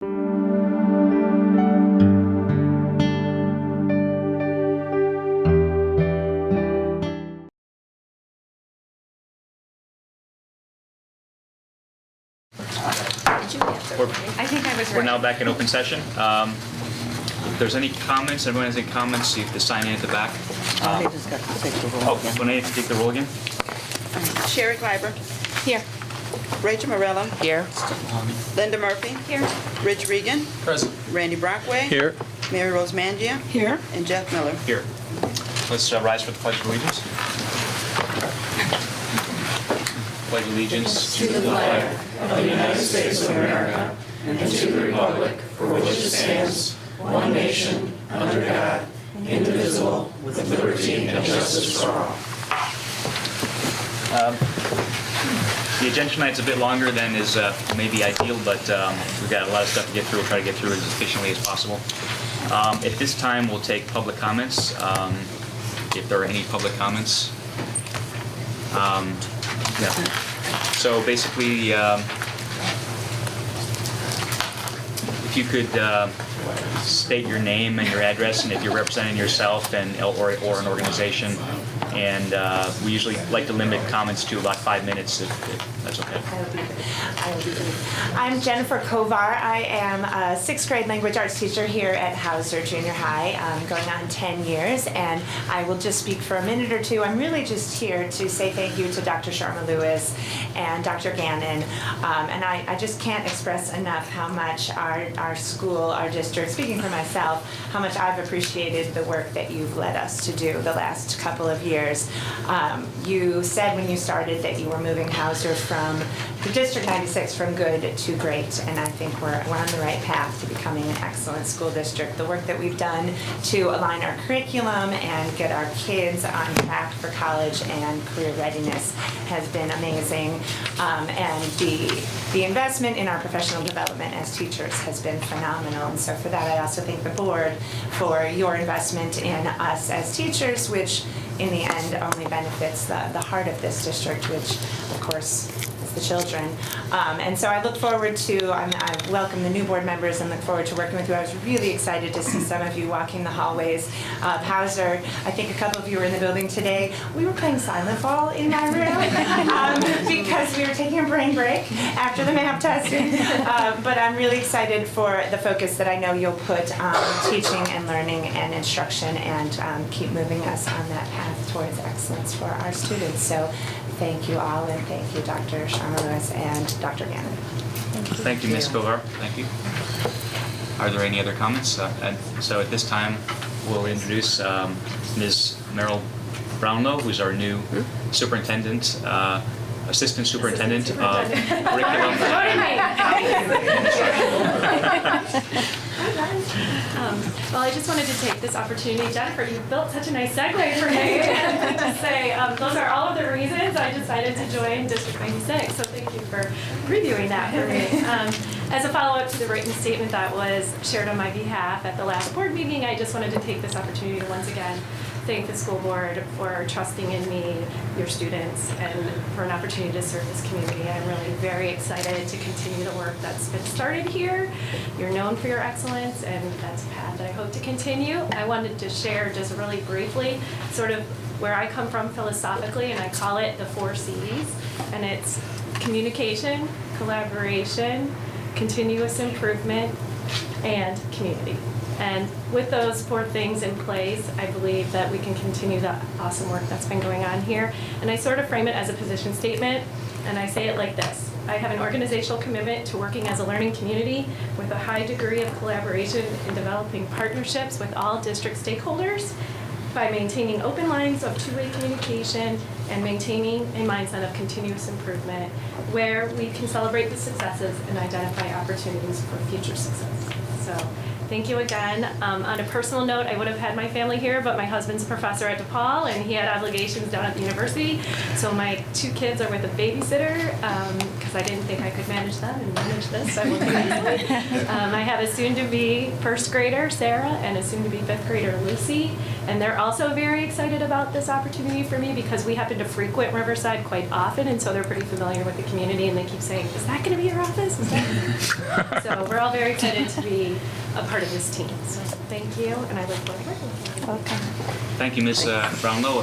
We're now back in open session. If there's any comments, everyone has any comments, you have to sign in at the back. They just got to take the roll again. When I have to take the roll again? Sherry Kleiber. Here. Rachel Morello. Here. Linda Murphy. Here. Rich Regan. Present. Randy Brockway. Here. Mary Rose Mangia. Here. And Jeff Miller. Here. Let's rise for the Pledge of Allegiance. Pledge allegiance to the flag of the United States of America and to the republic for which it stands, one nation, under God, indivisible, with liberty and justice for all. The agenda tonight's a bit longer than is maybe ideal, but we've got a lot of stuff to get through. We'll try to get through it as efficiently as possible. At this time, we'll take public comments, if there are any public comments. Yeah. So basically, if you could state your name and your address, and if you're representing yourself and or an organization, and we usually like to limit comments to about 5 minutes, if that's okay. I will be good. I'm Jennifer Kovar. I am a 6th grade language arts teacher here at Hauser Junior High, going on 10 years, and I will just speak for a minute or two. I'm really just here to say thank you to Dr. Sharma Lewis and Dr. Gannon, and I just can't express enough how much our school, our district, speaking for myself, how much I've appreciated the work that you've led us to do the last couple of years. You said when you started that you were moving Hauser from the District 96 from good to great, and I think we're on the right path to becoming an excellent school district. The work that we've done to align our curriculum and get our kids on track for college and career readiness has been amazing, and the investment in our professional development as teachers has been phenomenal, and so for that I also thank the board for your investment in us as teachers, which in the end only benefits the heart of this district, which of course is the children. And so I look forward to, I welcome the new board members and look forward to working with you. I was really excited to see some of you walking the hallways of Hauser. I think a couple of you were in the building today. We were playing Silent Ball in my room because we were taking a brain break after the math test. But I'm really excited for the focus that I know you'll put on teaching and learning and instruction, and keep moving us on that path towards excellence for our students. So thank you all, and thank you, Dr. Sharma Lewis and Dr. Gannon. Thank you, Ms. Kovar. Thank you. Are there any other comments? And so at this time, we'll introduce Ms. Merrill Brownlow, who's our new superintendent, assistant superintendent of curriculum. Well, I just wanted to take this opportunity. Jennifer, you built such a nice segue for me to say those are all of the reasons I decided to join District 96, so thank you for reviewing that for me. As a follow-up to the written statement that was shared on my behalf at the last board meeting, I just wanted to take this opportunity to once again thank the school board for trusting in me, your students, and for an opportunity to serve this community. I'm really very excited to continue the work that's been started here. You're known for your excellence, and that's a path that I hope to continue. I wanted to share just really briefly sort of where I come from philosophically, and I call it the 4 C's, and it's communication, collaboration, continuous improvement, and community. And with those 4 things in place, I believe that we can continue the awesome work that's been going on here. And I sort of frame it as a position statement, and I say it like this. I have an organizational commitment to working as a learning community with a high degree of collaboration in developing partnerships with all district stakeholders by maintaining open lines of two-way communication and maintaining a mindset of continuous improvement where we can celebrate the successes and identify opportunities for future success. So Thank you again. On a personal note, I would have had my family here, but my husband's a professor at DePaul, and he had obligations down at the university. So my 2 kids are with a babysitter because I didn't think I could manage them and manage this. So I will do it easily. I have a soon-to-be 1st grader, Sarah, and a soon-to-be 5th grader, Lucy. And they're also very excited about this opportunity for me because we happen to frequent Riverside quite often, and so they're pretty familiar with the community, and they keep saying, "Is that going to be your office?" Is that so we're all very excited to be a part of this team. So thank you, and I look forward to working with you. Welcome. Thank you, Ms. Brownlow.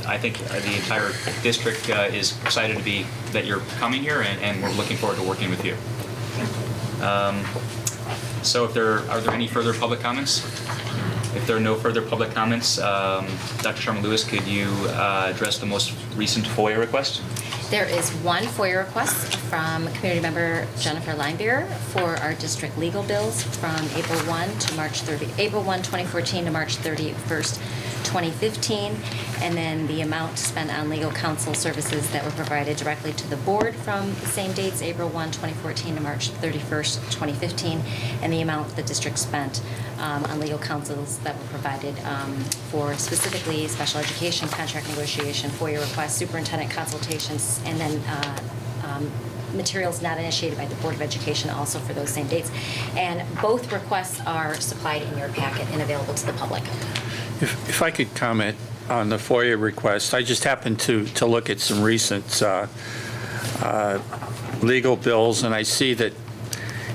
I think the entire district is excited to be that you're coming here, and we're looking forward to working with you. So are there any further public comments? If there are no further public comments, Dr. Sharma-Lewis, could you address the most recent FOIA request? There is one FOIA request from community member Jennifer Linebeer for our district legal bills from April 1, 2014 to March 31st, 2015, and then the amount spent on legal counsel services that were provided directly to the board from the same dates, April 1, 2014 to March 31st, 2015, and the amount the district spent on legal counsels that were provided for specifically special education, contract negotiation, FOIA requests, superintendent consultations, and then materials not initiated by the Board of Education also for those same dates. And both requests are supplied in your packet and available to the public. If I could comment on the FOIA request, I just happened to look at some recent legal bills, and I see that,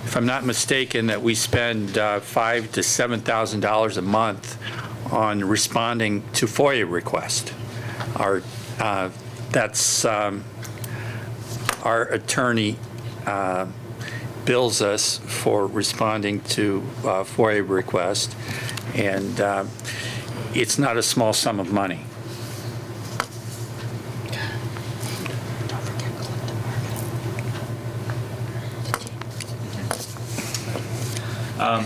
if I'm not mistaken, that we spend $5,000 to $7,000 a month on responding to FOIA requests. Our attorney bills us for responding to FOIA requests, and it's not a small sum of money.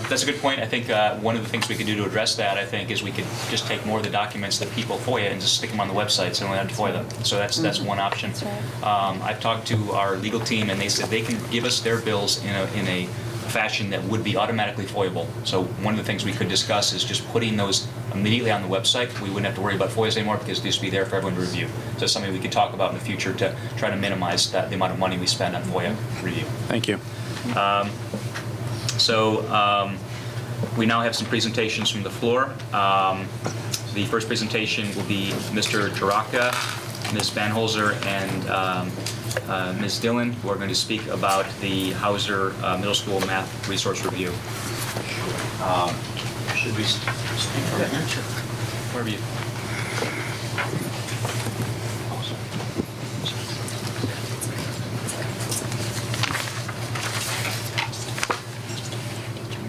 That's a good point. I think one of the things we could do to address that, I think, is we could just take more of the documents that people FOIA and just stick them on the website so we don't have to FOIA them. So that's one option. That's right. I've talked to our legal team, and they said they can give us their bills in a fashion that would be automatically FOIAble. So one of the things we could discuss is just putting those immediately on the website. We wouldn't have to worry about FOIAs anymore because these would be there for everyone to review. So it's something we could talk about in the future to try to minimize the amount of money we spend on FOIA review. Thank you. We now have some presentations from the floor. The first presentation will be Mr. Jaraka, Ms. Banholzer, and Ms. Dillon, who are going to speak about the Hauser Middle School Math Resource Review. Should we speak from here? Sure. Wherever you.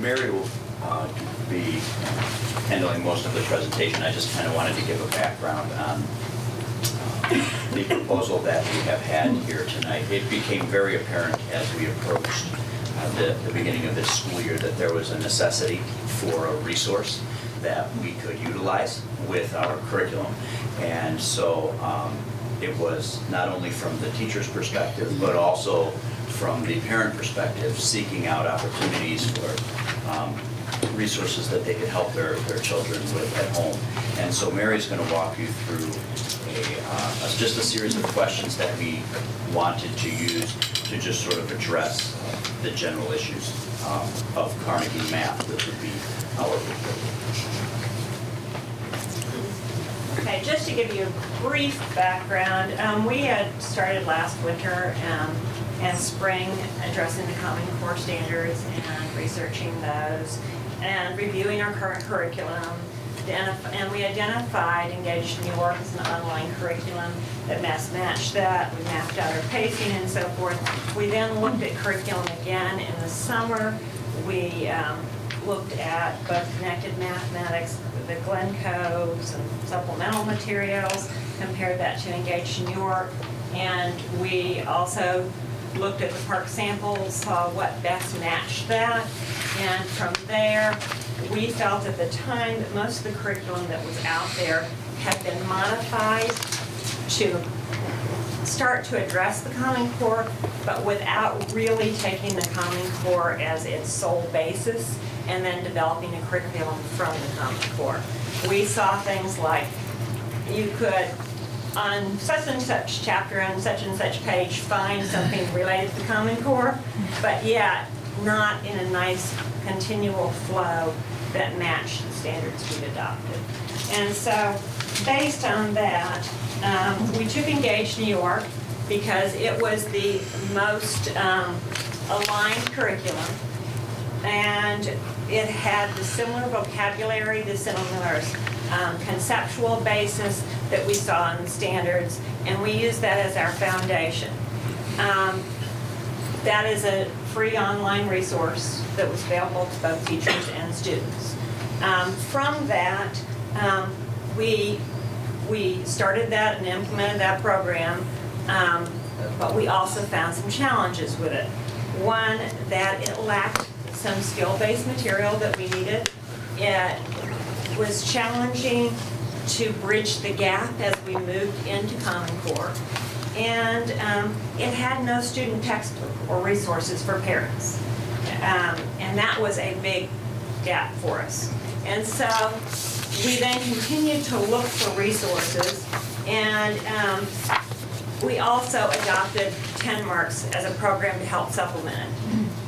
Mary will be handling most of the presentation. I just kind of wanted to give a background on the proposal that we have had here tonight. It became very apparent as we approached the beginning of this school year that there was a necessity for a resource that we could utilize with our curriculum. And so it was not only from the teacher's perspective, but also from the parent perspective, seeking out opportunities for resources that they could help their children with at home. And so Mary's going to walk you through just a series of questions that we wanted to use to just sort of address the general issues of Carnegie Math, which would be our report. Okay, just to give you a brief background, we had started last winter and spring addressing the Common Core standards and researching those and reviewing our current curriculum. And we identified Engaged New York as an online curriculum that best matched that. We mapped out our pacing and so forth. We then looked at curriculum again in the summer. We looked at both connected mathematics, the Glencoe's and supplemental materials, compared that to Engaged New York. And we also looked at the park samples, saw what best matched that. And from there, we felt at the time that most of the curriculum that was out there had been modified to start to address the Common Core, but without really taking the Common Core as its sole basis and then developing a curriculum from the Common Core. We saw things like you could, on such and such chapter on such and such page, find something related to the Common Core, but yet not in a nice continual flow that matched the standards we'd adopted. And so based on that, we took Engage New York because it was the most aligned curriculum, and it had the similar vocabulary, the similar conceptual basis that we saw in the standards, and we used that as our foundation. That is a free online resource that was available to both teachers and students. From that, we started that and implemented that program, but we also found some challenges with it. One, that it lacked some skill-based material that we needed. It was challenging to bridge the gap as we moved into Common Core. And it had no student textbook or resources for parents. And that was a big gap for us. And so we then continued to look for resources, and we also adopted 10 Marks as a program to help supplement it.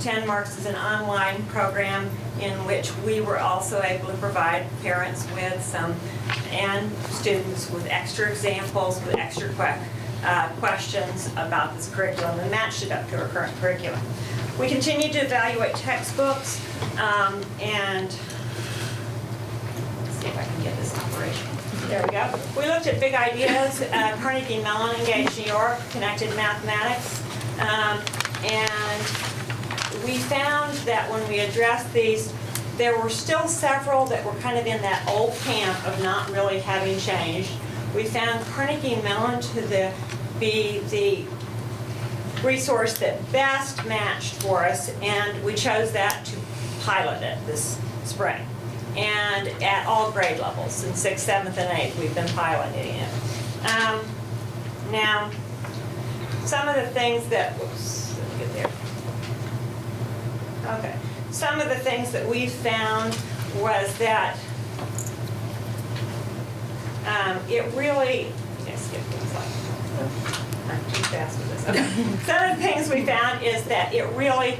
10 Marks is an online program in which we were also able to provide parents with some, and students with extra examples, with extra questions about this curriculum, and matched it up to our current curriculum. We continued to evaluate textbooks, and let's see if I can get this operational. There we go. We looked at big ideas, Carnegie Mellon, Engage New York, connected mathematics, and we found that when we addressed these, there were still several that were kind of in that old camp of not really having changed. We found Carnegie Mellon to be the resource that best matched for us, and we chose that to pilot it this spring. And at all grade levels, in 6th, 7th, and 8th, we've been piloting it. Now, some of the things that, whoops, let me get there. Okay, some of the things that we found was that it really, I skipped one slide. I'm too fast with this. Okay. Some of the things we found is that it really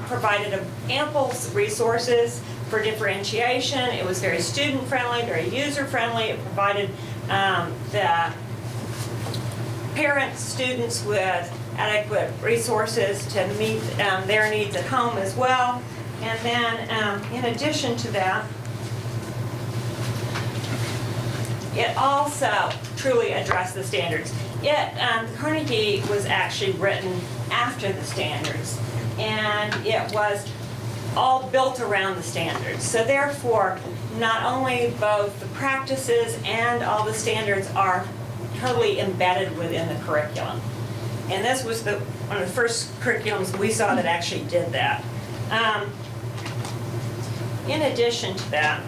provided ample resources for differentiation. It was very student-friendly, very user-friendly. It provided the parents, students with adequate resources to meet their needs at home as well. And then in addition to that, it also truly addressed the standards. Carnegie was actually written after the standards, and it was all built around the standards. So therefore, not only both the practices and all the standards are totally embedded within the curriculum. And this was one of the first curriculums we saw that actually did that. In addition to that,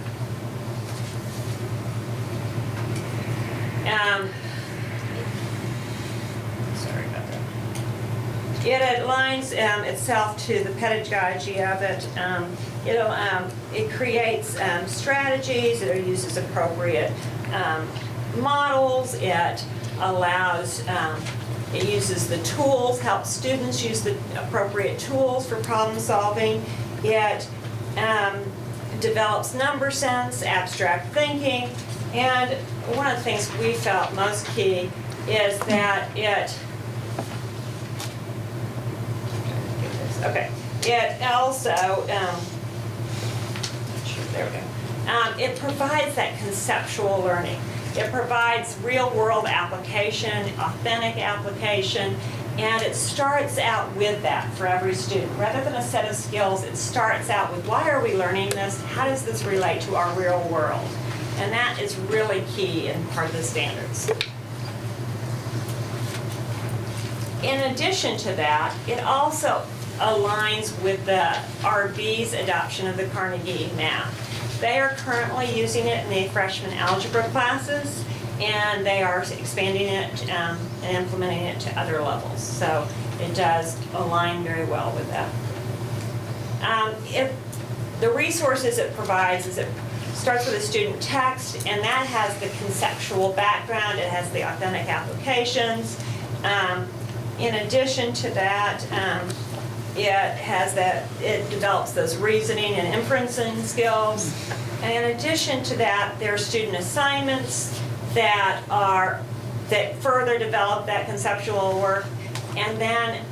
sorry about that. It aligns itself to the pedagogy of it. It creates strategies. It uses appropriate models. It allows. It uses the tools, helps students use the appropriate tools for problem solving. It develops number sense, abstract thinking, and one of the things we felt most key is that it also, there we go. It provides that conceptual learning. It provides real-world application, authentic application, and it starts out with that for every student. Rather than a set of skills, it starts out with, why are we learning this? How does this relate to our real world? And that is really key and part of the standards. In addition to that, it also aligns with the RB's adoption of the Carnegie math. They are currently using it in the freshman algebra classes, and they are expanding it and implementing it to other levels. So it does align very well with that. If the resources it provides is it starts with a student text, and that has the conceptual background, it has the authentic applications. In addition to that, it develops those reasoning and inferencing skills. And in addition to that, there are student assignments that further develop that conceptual work. And then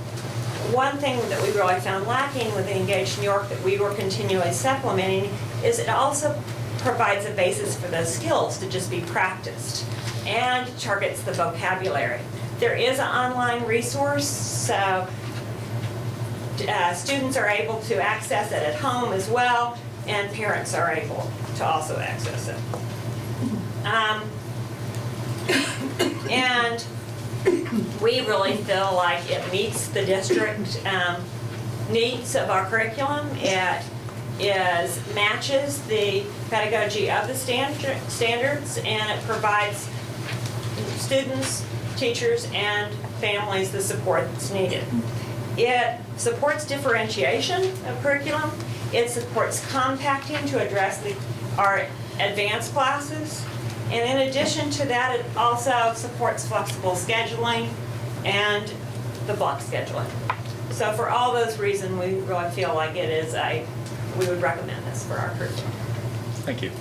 one thing that we really found lacking with Engage New York that we were continually supplementing is it also provides a basis for those skills to just be practiced and targets the vocabulary. There is an online resource, so students are able to access it at home as well, and parents are able to also access it. And we really feel like it meets the district needs of our curriculum. It matches the pedagogy of the standards, and it provides students, teachers, and families the support that's needed. It supports differentiation of curriculum. It supports compacting to address our advanced classes. And in addition to that, it also supports flexible scheduling and the block scheduling. So for all those reasons, we really feel like we would recommend this for our curriculum. Thank you.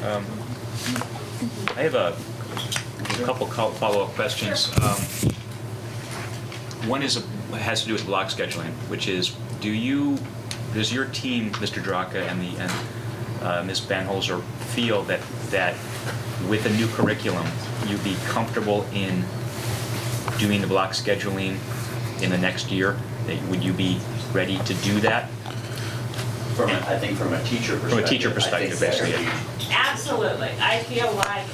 I have a couple follow-up questions. One has to do with block scheduling, which is, does your team, Mr. Draka and Ms. Banholzer, feel that with a new curriculum, you'd be comfortable in doing the block scheduling in the next year? Would you be ready to do that? I think from a teacher perspective. From a teacher perspective, basically. Absolutely. I feel like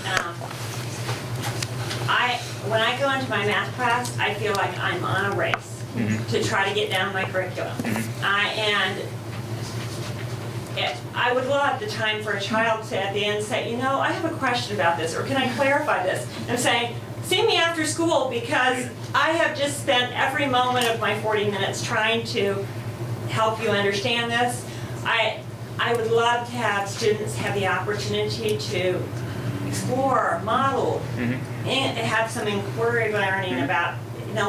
when I go into my math class, I feel like I'm on a race to try to get down my curriculum. I would love the time for a child to at the end say, I have a question about this, or can I clarify this? I'm saying, see me after school, because I have just spent every moment of my 40 minutes trying to help you understand this. I would love to have students have the opportunity to explore, model, and have some inquiry learning about,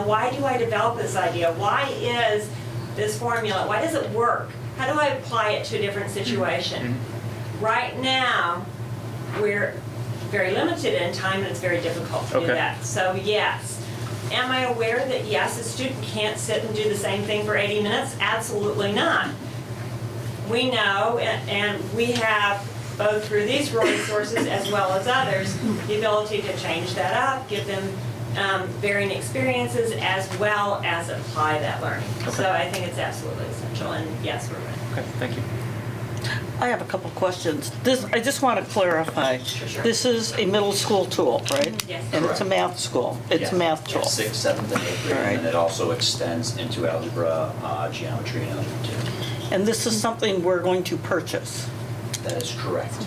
why do I develop this idea? Why is this formula? Why does it work? How do I apply it to a different situation? Right now, we're very limited in time, and it's very difficult to do that. So yes. Am I aware that yes, a student can't sit and do the same thing for 80 minutes? Absolutely not. We know, and we have, both through these resources as well as others, the ability to change that up, give them varying experiences, as well as apply that learning. So I think it's absolutely essential, and yes, we're ready. Okay, thank you. I have a couple questions. I just want to clarify. Sure. This is a middle school tool, right? Yes. And it's a math school. It's a math tool. 6th, 7th, and 8th grade, All right. and it also extends into algebra, geometry, and algebra 2. And this is something we're going to purchase. That is correct.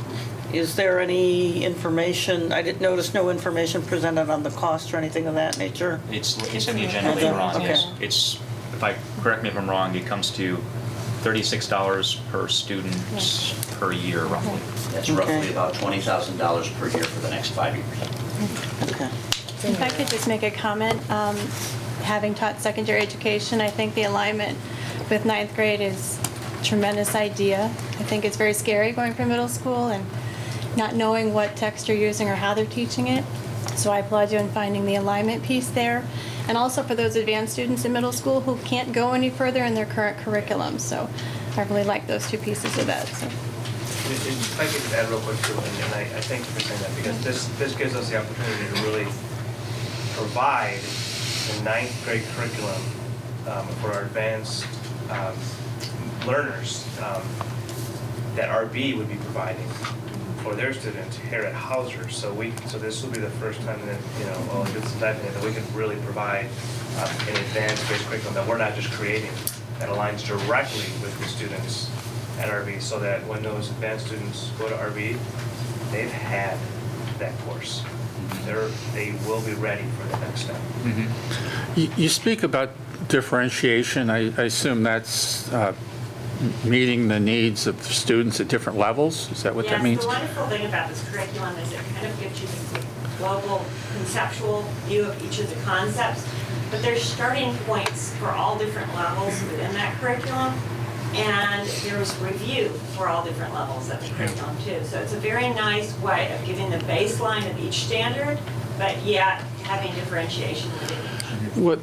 Is there any information, I didn't notice no information presented on the cost or anything of that nature? It's in the agenda later on, Okay. yes. Correct me if I'm wrong, it comes to $36 per student per year, roughly. That's roughly about $20,000 per year for the next 5 years. Okay. If I could just make a comment, having taught secondary education, I think the alignment with 9th grade is a tremendous idea. I think it's very scary going from middle school and not knowing what text you're using or how they're teaching it. So I applaud you in finding the alignment piece there. And also for those advanced students in middle school who can't go any further in their current curriculum. So I really like those two pieces of that. So. If I could just add real quick too, and I thank you for saying that, because this gives us the opportunity to really provide the 9th grade curriculum for our advanced learners that RB would be providing for their students here at Hauser. So this will be the first time that that we can really provide an advanced based curriculum that we're not just creating, that aligns directly with the students at RB, so that when those advanced students go to RB, they've had that course. They will be ready for the next step. You speak about differentiation. I assume that's meeting the needs of students at different levels? Is that what that means? Yes, the wonderful thing about this curriculum is it kind of gives you the global conceptual view of each of the concepts, but there's starting points for all different levels within that curriculum, and there's review for all different levels of the curriculum too. So it's a very nice way of giving the baseline of each standard, but yet having differentiation within each. What,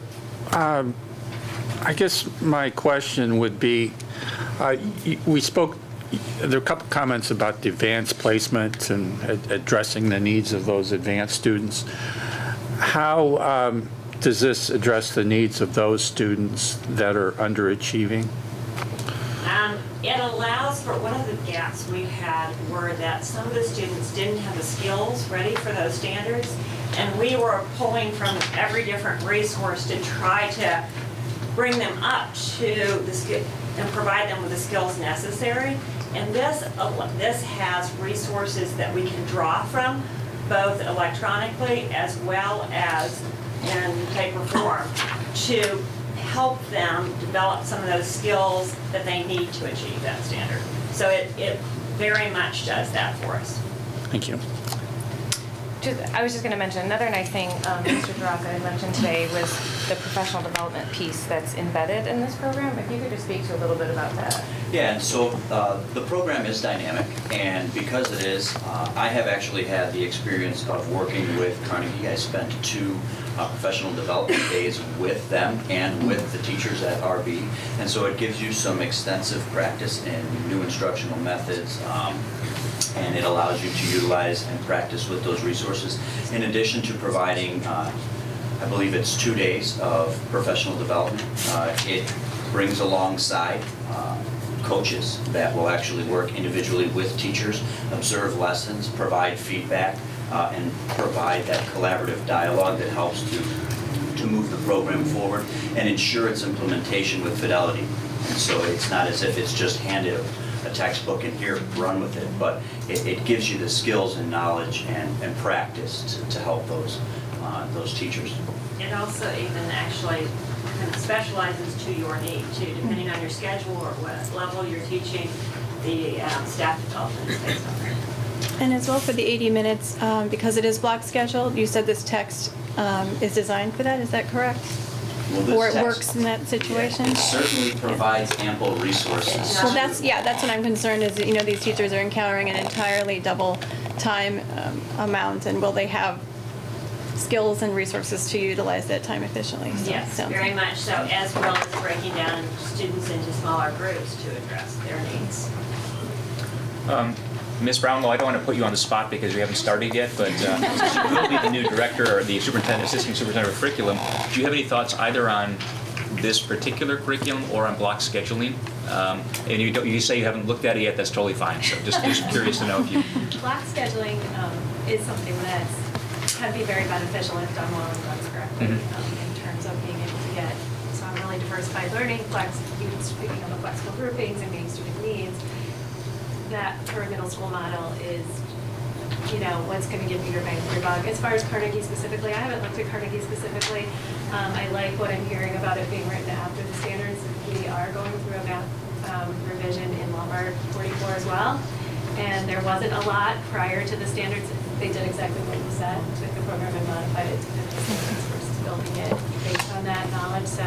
I guess my question would be, we spoke, there are a couple comments about the advanced placement and addressing the needs of those advanced students. How does this address the needs of those students that are underachieving? It allows for, one of the gaps we had were that some of the students didn't have the skills ready for those standards, and we were pulling from every different resource to try to bring them up to the skill and provide them with the skills necessary. And this has resources that we can draw from, both electronically as well as in paper form, to help them develop some of those skills that they need to achieve that standard. So it very much does that for us. Thank you. I was just going to mention, another nice thing Mr. Duraka had mentioned today was the professional development piece that's embedded in this program. If you could just speak to a little bit about that. Yeah, and so the program is dynamic, and because it is, I have actually had the experience of working with Carnegie. I spent 2 professional development days with them and with the teachers at RB, and so it gives you some extensive practice in new instructional methods, and it allows you to utilize and practice with those resources, in addition to providing, I believe it's 2 days of professional development. It brings alongside coaches that will actually work individually with teachers, observe lessons, provide feedback, and provide that collaborative dialogue that helps to move the program forward and ensure its implementation with fidelity. And so it's not as if it's just handed a textbook and here, run with it, but it gives you the skills and knowledge and practice to help those teachers. It also even actually kind of specializes to your need too, depending on your schedule or what level you're teaching, the staff development is based on that. And as well for the 80 minutes, because it is block scheduled, you said this text is designed for that, is that correct? Well, Or it works in that situation? It certainly provides ample resources. Well, that's what I'm concerned is that, these teachers are encountering an entirely double time amount, and will they have skills and resources to utilize that time efficiently? So Yes, sounds very like- much so, as well as breaking down students into smaller groups to address their needs. Ms. Brownlow, I don't want to put you on the spot because we haven't started yet, but you will be the new director or the assistant superintendent of curriculum. Do you have any thoughts either on this particular curriculum or on block scheduling? And you say you haven't looked at it yet, that's totally fine. So just curious to know if you... Block scheduling is something that can be very beneficial if done well and done correctly in terms of being able to get some really diversified learning, speaking of the flexible groupings and meeting student needs. That for a middle school model is, what's going to give you your bang for your buck. As far as Carnegie specifically, I haven't looked at Carnegie specifically. I like what I'm hearing about it being written after the standards. We are going through a math revision in Lombard 44 as well. And there wasn't a lot prior to the standards. They did exactly what you said, took the program and modified it to 50 minutes versus building it based on that knowledge. So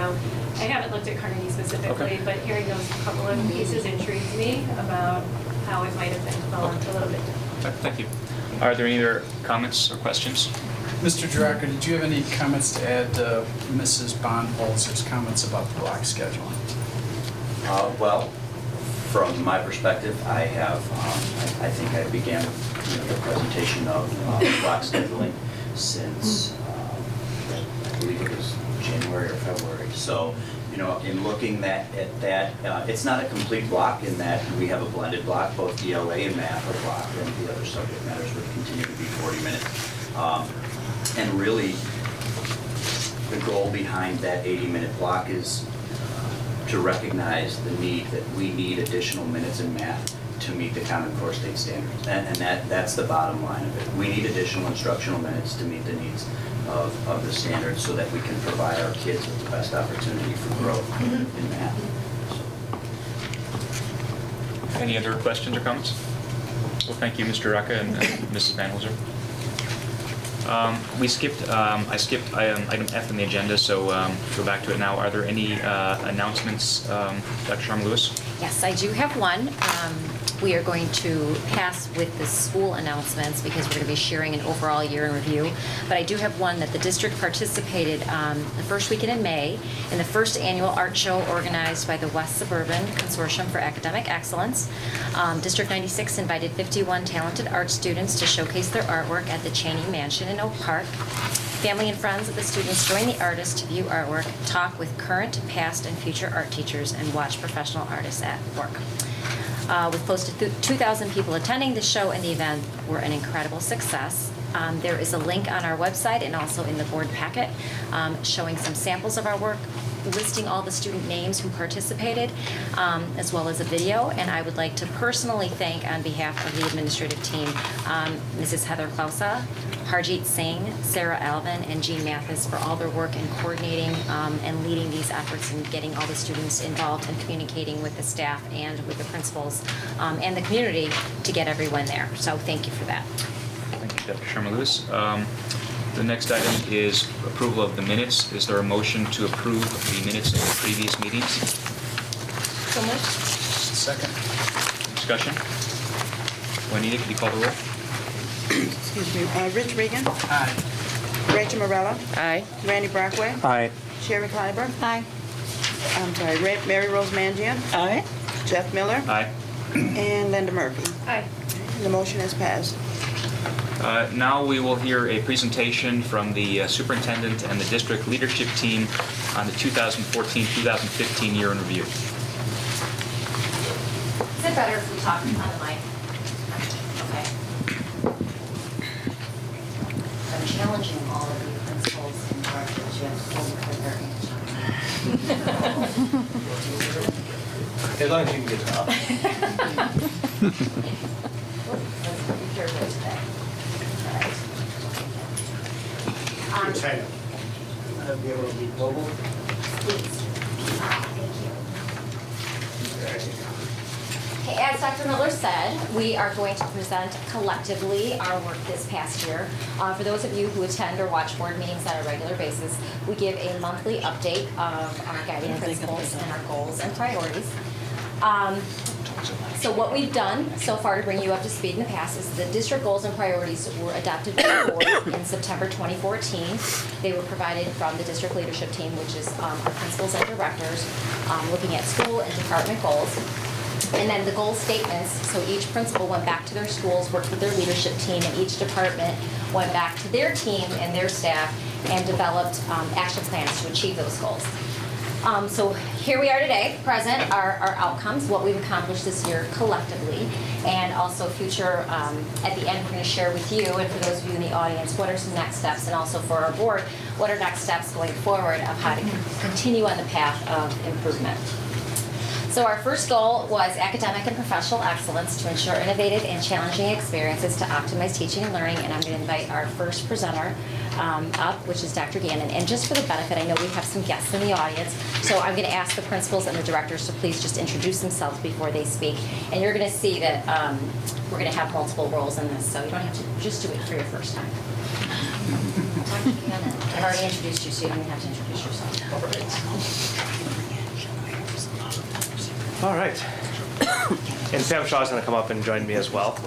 I haven't looked at Carnegie specifically, but hearing those couple of pieces intrigues me about how it might have been developed a little bit different. Thank you. Are there any other comments or questions? Mr. Duraka, did you have any comments to add to Mrs. Bonholzer's comments about the block scheduling? Well, from my perspective, I have, I think I began the presentation of block scheduling since, I believe it was January or February. So, in looking at that, it's not a complete block in that we have a blended block, both ELA and math are blocked, and the other subject matters would continue to be 40 minutes. And really, the goal behind that 80-minute block is to recognize the need that we need additional minutes in math to meet the Common Core state standards. And that's the bottom line of it. We need additional instructional minutes to meet the needs of the standards so that we can provide our kids with the best opportunity for growth in math. Any other questions or comments? Well, thank you, Mr. Rocca and Mrs. Van Holzer. I skipped item F in the agenda, so go back to it now. Are there any announcements, Dr. Sharma-Lewis? Yes, I do have one. We are going to pass with the school announcements because we're going to be sharing an overall year in review. But I do have one that the district participated the first weekend in May in the first annual art show organized by the West Suburban Consortium for Academic Excellence. District 96 invited 51 talented art students to showcase their artwork at the Cheney Mansion in Oak Park. Family and friends of the students join the artists to view artwork, talk with current, past, and future art teachers, and watch professional artists at work. With close to 2,000 people attending, the show and the event were an incredible success. There is a link on our website and also in the board packet showing some samples of our work, listing all the student names who participated, as well as a video. And I would like to personally thank, on behalf of the administrative team, Mrs. Heather Klausa, Harjeet Singh, Sarah Alvin, and Jean Mathis for all their work in coordinating and leading these efforts and getting all the students involved and communicating with the staff and with the principals and the community to get everyone there. So thank you for that. Thank you, Dr. Sharma-Lewis. The next item is approval of the minutes. Is there a motion to approve the minutes of the previous meetings? So moved. Second. Discussion? Juanita, could you call the roll? Excuse me. Rich Regan. Aye. Rachel Morella. Aye. Randy Brockway. Aye. Sherry Clyburn. Aye. I'm sorry, Mary Rose Mangian. Aye. Jeff Miller. Aye. And Linda Murphy. Aye. The motion is passed. Now we will hear a presentation from the superintendent and the district leadership team on the 2014-2015 year in review. Is it better if we talk on the mic? Okay. I'm challenging all of you principals and directors. You have to hold it very As long as you can get it up. Let's be careful today. All right. China. Be able to be global. Please. Thank you. Okay, as Dr. Miller said, we are going to present collectively our work this past year. For those of you who attend or watch board meetings on a regular basis, we give a monthly update of our guiding principles and our goals and priorities. So what we've done so far to bring you up to speed in the past is the district goals and priorities were adopted by the board in September 2014. They were provided from the district leadership team, which is our principals and directors, looking at school and department goals. And then the goal statements, so each principal went back to their schools, worked with their leadership team, and each department went back to their team and their staff and developed action plans to achieve those goals. So here we are today, present, our outcomes, what we've accomplished this year collectively, and also future, at the end, we're going to share with you, and for those of you in the audience, what are some next steps, and also for our board, what are next steps going forward of how to continue on the path of improvement. So our first goal was academic and professional excellence to ensure innovative and challenging experiences to optimize teaching and learning. And I'm going to invite our first presenter up, which is Dr. Gannon. And just for the benefit, I know we have some guests in the audience, so I'm going to ask the principals and the directors to please just introduce themselves before they speak. And you're going to see that we're going to have multiple roles in this, so you don't have to just do it for your first time. Dr. Gannon, I've already introduced you, so you don't even have to introduce yourself. All right. And Sam Shaw's going to come up and join me as well.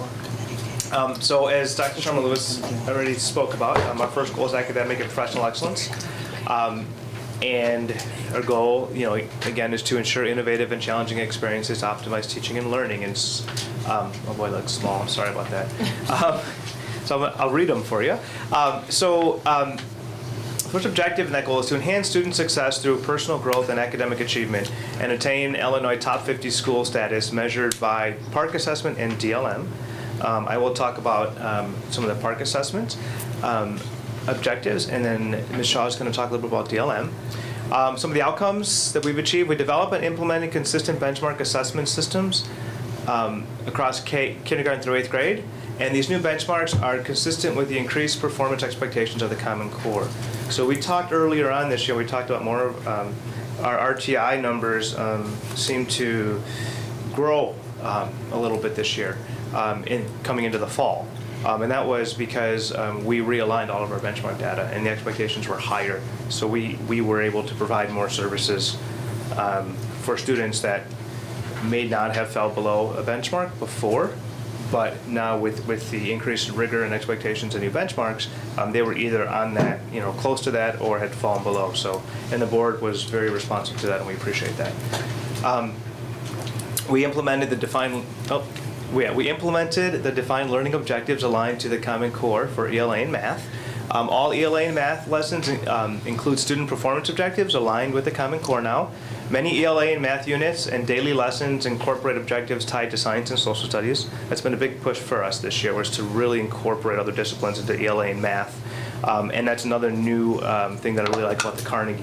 So as Dr. Sharma-Lewis already spoke about, our first goal is academic and professional excellence. And our goal, again, is to ensure innovative and challenging experiences to optimize teaching and learning. And oh boy, it looks small. I'm sorry about that. So I'll read them for you. First objective in that goal is to enhance student success through personal growth and academic achievement and attain Illinois Top 50 school status measured by PARCC assessment and DLM. I will talk about some of the PARCC assessment objectives, and then Ms. Shaw is going to talk a little bit about DLM. Some of the outcomes that we've achieved, we developed and implemented consistent benchmark assessment systems across kindergarten through 8th grade. And these new benchmarks are consistent with the increased performance expectations of the Common Core. So we talked earlier on this year, we talked about more of our RTI numbers seem to grow a little bit this year coming into the fall. And that was because we realigned all of our benchmark data and the expectations were higher. So we were able to provide more services for students that may not have fell below a benchmark before, but now with the increased rigor and expectations and new benchmarks, they were either on that, close to that or had fallen below. So, and the board was very responsive to that and we appreciate that. We implemented the defined learning objectives aligned to the Common Core for ELA and math. All ELA and math lessons include student performance objectives aligned with the Common Core now. Many ELA and math units and daily lessons incorporate objectives tied to science and social studies. That's been a big push for us this year, was to really incorporate other disciplines into ELA and math. And that's another new thing that I really like about the Carnegie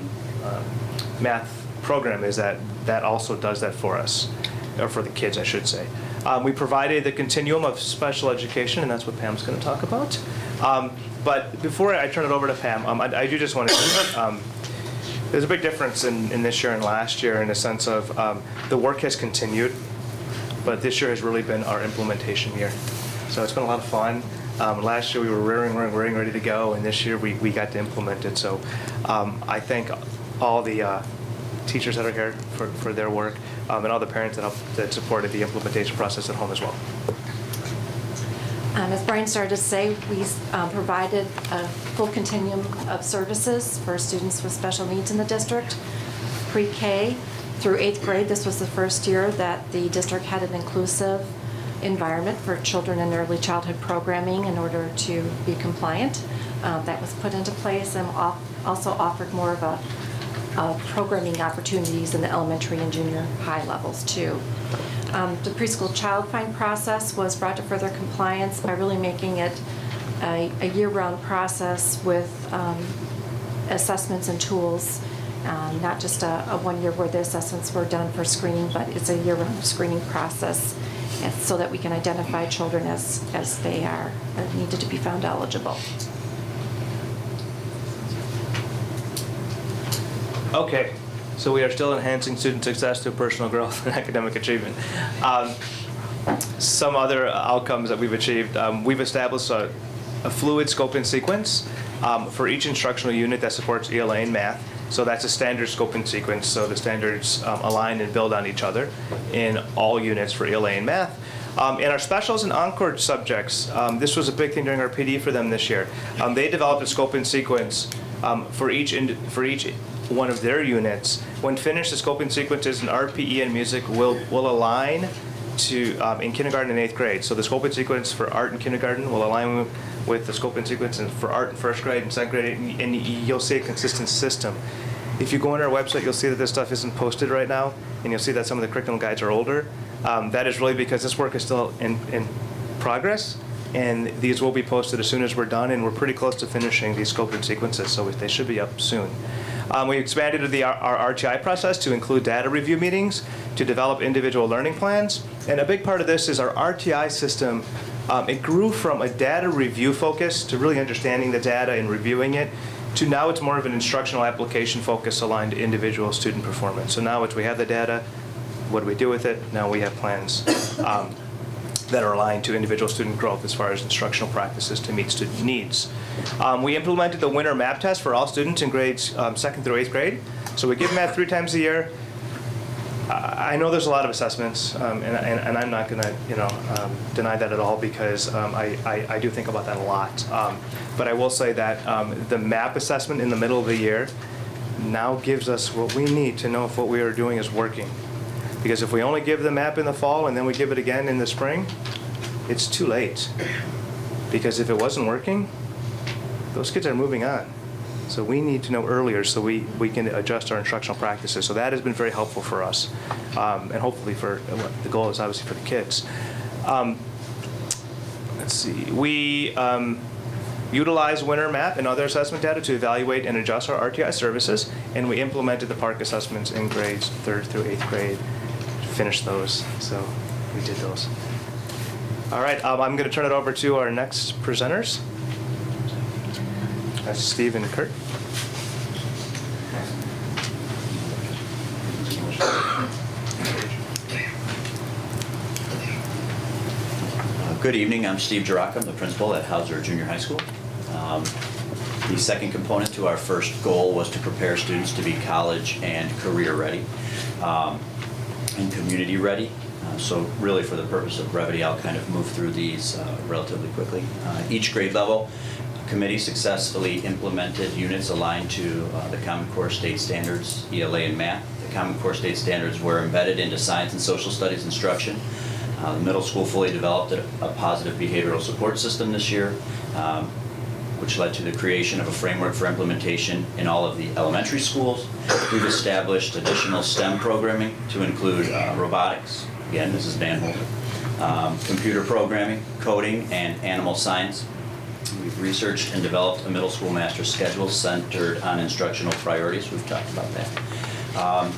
math program, is that also does that for us, or for the kids, I should say. We provided the continuum of special education, and that's what Pam's going to talk about. But before I turn it over to Pam, I do just want to there's a big difference in this year and last year in the sense of the work has continued, but this year has really been our implementation year. So it's been a lot of fun. Last year we were raring, ready to go, and this year we got to implement it. So I thank all the teachers that are here for their work, and all the parents that supported the implementation process at home as well. As Brian started to say, we provided a full continuum of services for students with special needs in the district. Pre-K through 8th grade, this was the first year that the district had an inclusive environment for children in early childhood programming in order to be compliant. That was put into place and also offered more of programming opportunities in the elementary and junior high levels too. The preschool child find process was brought to further compliance by really making it a year-round process with assessments and tools, not just a 1 year where the assessments were done for screening, but it's a year-round screening process so that we can identify children as they are needed to be found eligible. Okay, so we are still enhancing student success through personal growth and academic achievement. Some other outcomes that we've achieved, we've established a fluid scope and sequence for each instructional unit that supports ELA and math. So that's a standard scope and sequence, so the standards align and build on each other in all units for ELA and math. In our specials and encore subjects, this was a big thing during our PD for them this year. They developed a scope and sequence for each one of their units. When finished, the scope and sequences in art, PE, and music will align to in kindergarten and 8th grade. So the scope and sequence for art in kindergarten will align with the scope and sequence for art in 1st grade and 2nd grade, and you'll see a consistent system. If you go on our website, you'll see that this stuff isn't posted right now, and you'll see that some of the curriculum guides are older. That is really because this work is still in progress, and these will be posted as soon as we're done, and we're pretty close to finishing these scope and sequences, so they should be up soon. We expanded our RTI process to include data review meetings to develop individual learning plans. And a big part of this is our RTI system. It grew from a data review focus to really understanding the data and reviewing it, to now it's more of an instructional application focus aligned to individual student performance. So now we have the data, what do we do with it? Now we have plans that are aligned to individual student growth as far as instructional practices to meet student needs. We implemented the winter map test for all students in grades 2nd through 8th grade. So we give math 3 times a year. I know there's a lot of assessments, and I'm not going to deny that at all, because I do think about that a lot. But I will say that the map assessment in the middle of the year now gives us what we need to know if what we are doing is working. Because if we only give the map in the fall and then we give it again in the spring, it's too late. Because if it wasn't working, those kids are moving on. So we need to know earlier so we can adjust our instructional practices. So that has been very helpful for us, and hopefully the goal is obviously for the kids. Let's see. We utilize winter map and other assessment data to evaluate and adjust our RTI services, and we implemented the park assessments in grades 3rd through 8th grade. Finished those, so we did those. All right, I'm going to turn it over to our next presenters. That's Steve and Kurt. Good evening, I'm Steve Jaraka, I'm the principal at Hauser Junior High School. The second component to our first goal was to prepare students to be college and career ready and community ready. So really for the purpose of brevity, I'll kind of move through these relatively quickly. Each grade level committee successfully implemented units aligned to the Common Core State Standards, ELA and math. The Common Core State Standards were embedded into science and social studies instruction. The middle school fully developed a positive behavioral support system this year, which led to the creation of a framework for implementation in all of the elementary schools. We've established additional STEM programming to include robotics, again, Mrs. Van Holten, computer programming, coding, and animal science. We've researched and developed a middle school master schedule centered on instructional priorities. We've talked about that.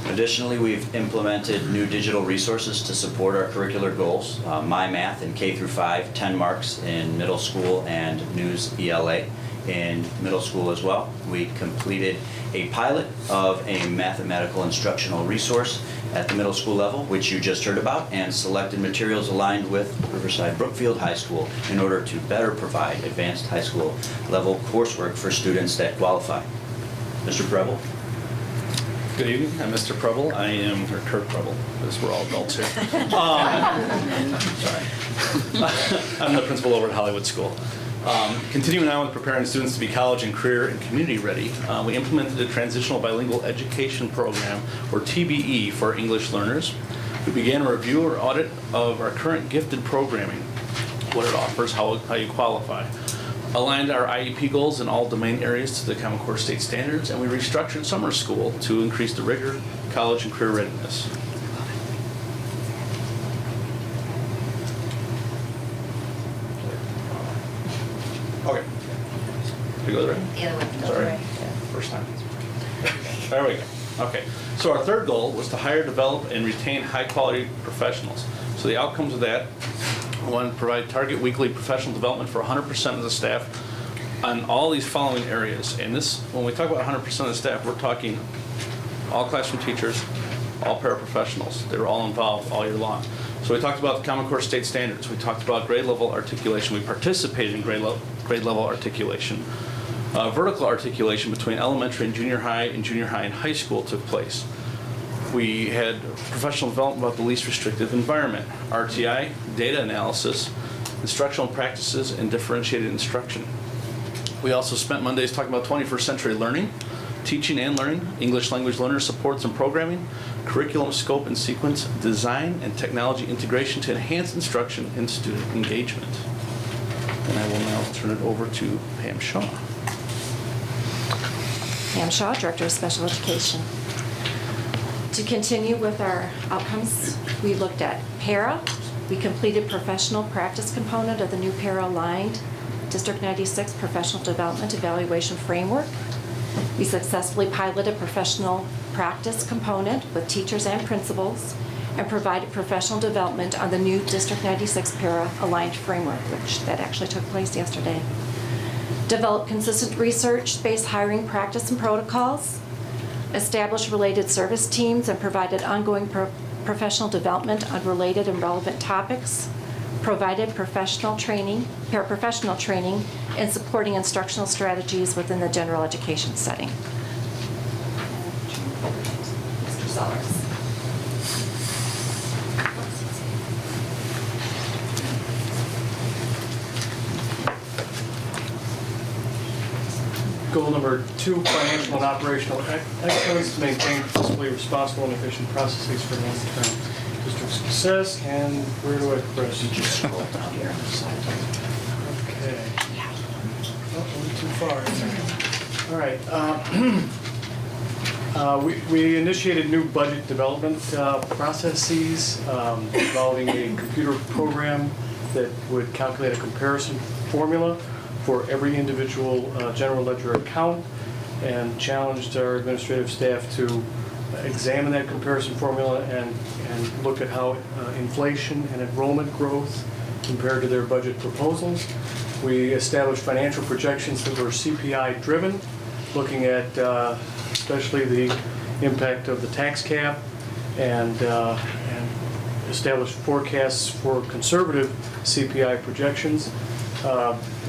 Additionally, we've implemented new digital resources to support our curricular goals. My Math in K through 5, 10 marks in middle school, and News ELA in middle school as well. We completed a pilot of a mathematical instructional resource at the middle school level, which you just heard about, and selected materials aligned with Riverside Brookfield High School in order to better provide advanced high school level coursework for students that qualify. Mr. Preble. Good evening, I'm Mr. Preble. I am, or Kurt Preble, because we're all adults here. Sorry. I'm the principal over at Hollywood School. Continuing on with preparing students to be college and career and community ready, we implemented a transitional bilingual education program, or TBE, for English learners. We began a review or audit of our current gifted programming, what it offers, how you qualify. Aligned our IEP goals in all domain areas to the Common Core State Standards, and we restructured summer school to increase the rigor, college, and career readiness. Okay. Did we go there? The other way. Sorry. First time. There we go. Okay. So our third goal was to hire, develop, and retain high-quality professionals. So the outcomes of that: one, provide target weekly professional development for 100% of the staff on all these following areas. And this, when we talk about 100% of the staff, we're talking all classroom teachers, all paraprofessionals. They were all involved all year long. So we talked about the Common Core State Standards. We talked about grade level articulation. We participated in grade level articulation. Vertical articulation between elementary and junior high and high school took place. We had professional development about the least restrictive environment, RTI, data analysis, instructional practices, and differentiated instruction. We also spent Mondays talking about 21st century learning, teaching and learning, English language learner supports and programming, curriculum scope and sequence, design, and technology integration to enhance instruction and student engagement. And I will now turn it over to Pam Shaw. Pam Shaw, Director of Special Education. To continue with our outcomes, we looked at para. We completed professional practice component of the new para-aligned District 96 Professional Development Evaluation Framework. We successfully piloted professional practice component with teachers and principals and provided professional development on the new District 96 para-aligned framework, which that actually took place yesterday. Developed consistent research-based hiring practice and protocols. Established related service teams and provided ongoing professional development on related and relevant topics, provided professional training, paraprofessional training, and supporting instructional strategies within the general education setting. Mr. Sellers. Goal number 2, financial and operational excellence, to maintain fiscally responsible and efficient processes for long-term district success. And where do I press? You just scroll down here on the side. Okay. Oh, a little too far. All right. We initiated new budget development processes involving a computer program that would calculate a comparison formula for every individual general ledger account and challenged our administrative staff to examine that comparison formula and look at how inflation and enrollment growth compared to their budget proposals. We established financial projections that were CPI driven, looking at especially the impact of the tax cap and established forecasts for conservative CPI projections.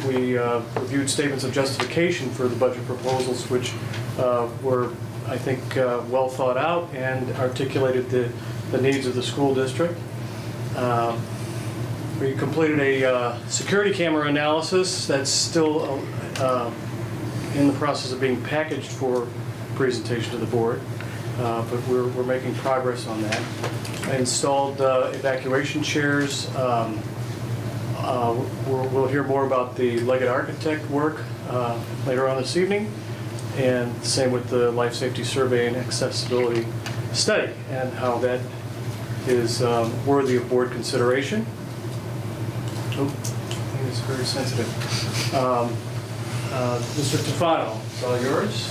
We reviewed statements of justification for the budget proposals, which were, I think, well thought out and articulated the needs of the school district. We completed a security camera analysis that's still in the process of being packaged for presentation to the board, but we're making progress on that. I installed evacuation chairs. We'll hear more about the Leggett Architect work later on this evening, and same with the life safety survey and accessibility study and how that is worthy of board consideration. Oh, I think it's very sensitive. Mr. Tufano, it's all yours.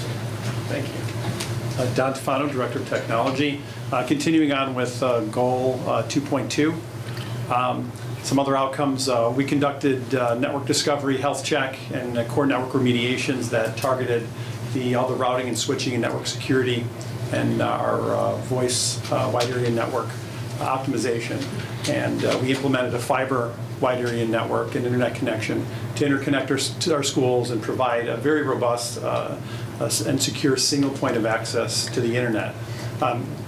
Thank you. Don Tufano, Director of Technology. Continuing on with goal 2.2. Some other outcomes, we conducted network discovery, health check, and core network remediations that targeted all the routing and switching and network security and our voice wide area network optimization. And we implemented a fiber wide area network and internet connection to interconnect our schools and provide a very robust and secure single point of access to the internet.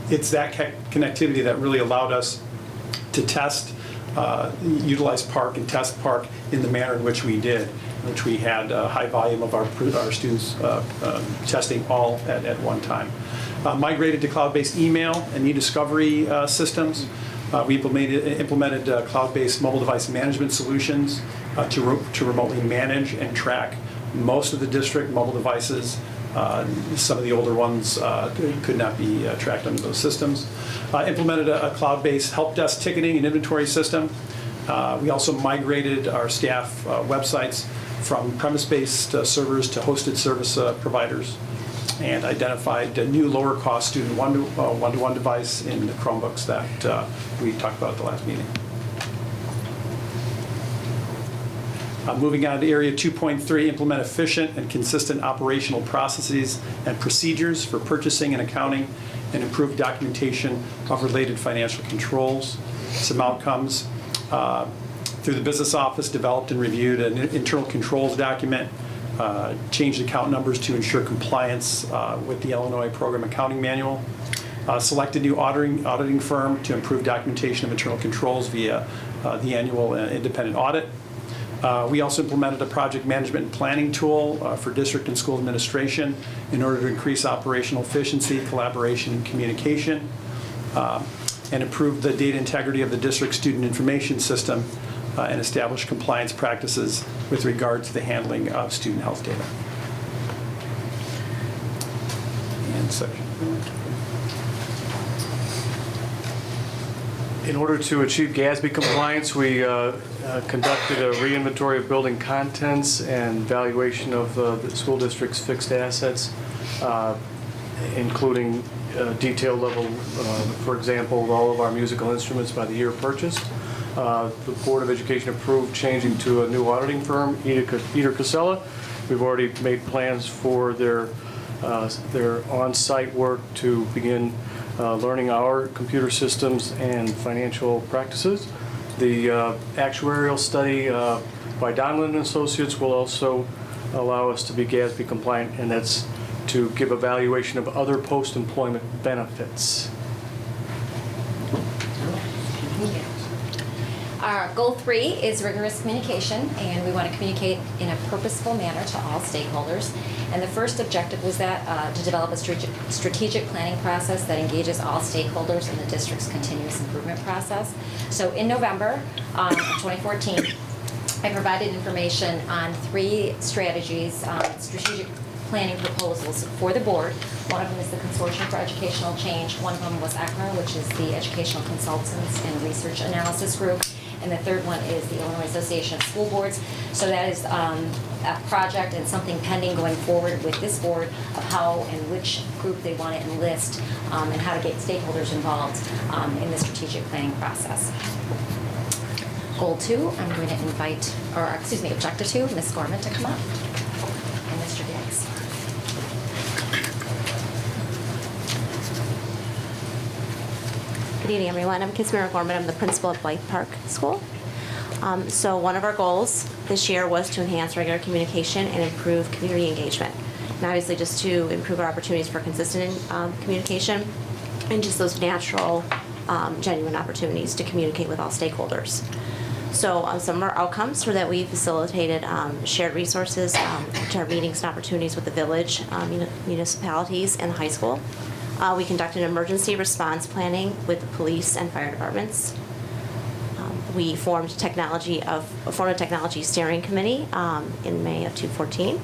It's that connectivity that really allowed us to test, utilize Park and test Park in the manner in which we did, which we had a high volume of our students testing all at one time. Migrated to cloud-based email and e-discovery systems. We implemented cloud-based mobile device management solutions to remotely manage and track most of the district mobile devices. Some of the older ones could not be tracked under those systems. Implemented a cloud-based help desk ticketing and inventory system. We also migrated our staff websites from premise-based servers to hosted service providers, and identified a new lower-cost student one-to-one device in the Chromebooks that we talked about at the last meeting. Moving on to Area 2.3, implement efficient and consistent operational processes and procedures for purchasing and accounting, and improve documentation of related financial controls. Some outcomes. Through the business office, developed and reviewed an internal controls document, changed account numbers to ensure compliance with the Illinois Program Accounting Manual, selected new auditing firm to improve documentation of internal controls via the annual independent audit. We also implemented a project management and planning tool for district and school administration in order to increase operational efficiency, collaboration, and communication, and improve the data integrity of the district student information system and establish compliance practices with regard to the handling of student health data. And section. In order to achieve GASB compliance, we conducted a re-inventory of building contents and valuation of the school district's fixed assets, including detail level, for example, all of our musical instruments by the year purchased. The Board of Education approved changing to a new auditing firm, Eder Casella. We've already made plans for their on-site work to begin learning our computer systems and financial practices. The actuarial study by Donlan & Associates will also allow us to be GASB compliant, and that's to give evaluation of other post-employment benefits. Our goal 3 is rigorous communication, and we want to communicate in a purposeful manner to all stakeholders. And the first objective was that to develop a strategic planning process that engages all stakeholders in the district's continuous improvement process. So in November 2014, I provided information on 3 strategies, strategic planning proposals for the board. One of them is the Consortium for Educational Change. One of them was ECMR, which is the Educational Consultants and Research Analysis Group. and the third one is the Illinois Association of School Boards. So that is a project and something pending going forward with this board of how and which group they want to enlist and how to get stakeholders involved in the strategic planning process. Goal 2, I'm going to invite, or excuse me, Objective 2, Ms. Gorman to come up, and Mr. Diggs. Good evening, everyone. I'm Kismira Gorman. I'm the principal of Blythe Park School. So one of our goals this year was to enhance regular communication and improve community engagement. And obviously just to improve our opportunities for consistent communication and just those natural, genuine opportunities to communicate with all stakeholders. So some of our outcomes were that we facilitated shared resources to our meetings and opportunities with the village, municipalities, and the high school. We conducted emergency response planning with the police and fire departments. We formed a technology steering committee in May of 2014.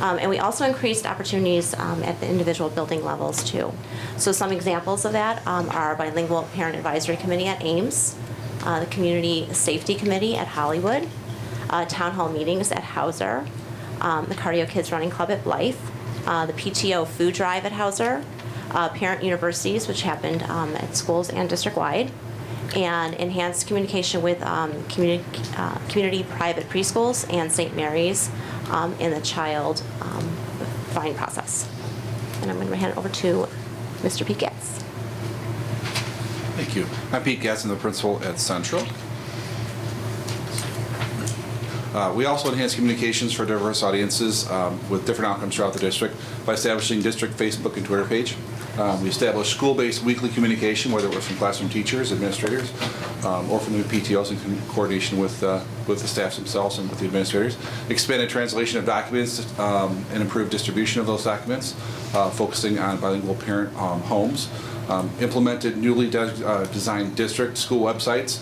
And we also increased opportunities at the individual building levels too. So some examples of that are bilingual parent advisory committee at Ames, the community safety committee at Hollywood, town hall meetings at Hauser, the Cardio Kids Running Club at Blythe, the PTO food drive at Hauser, parent universities, which happened at schools and district-wide, and enhanced communication with community private preschools and St. Mary's in the child buying process. And I'm going to hand it over to Mr. Pete Gatz. Thank you. I'm Pete Gatz, I'm the principal at Central. We also enhance communications for diverse audiences with different outcomes throughout the district by establishing district Facebook and Twitter page. We established school-based weekly communication, whether it was from classroom teachers, administrators, or from the PTOs in coordination with the staffs themselves and with the administrators. Expanded translation of documents and improved distribution of those documents, focusing on bilingual parent homes. Implemented newly designed district school websites,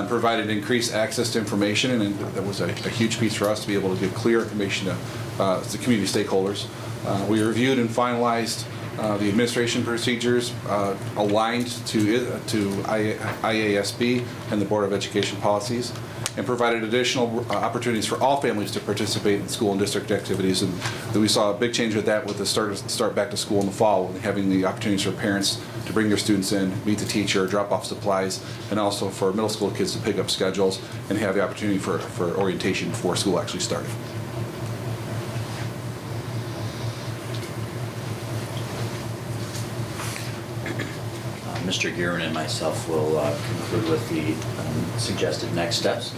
provided increased access to information, and that was a huge piece for us to be able to give clear information to community stakeholders. We reviewed and finalized the administration procedures aligned to IASB and the Board of Education policies, and provided additional opportunities for all families to participate in school and district activities. And we saw a big change with that with the start back to school in the fall, and having the opportunities for parents to bring their students in, meet the teacher, drop off supplies, and also for middle school kids to pick up schedules and have the opportunity for orientation before school actually started. Mr. Gearin and myself will conclude with the suggested next steps.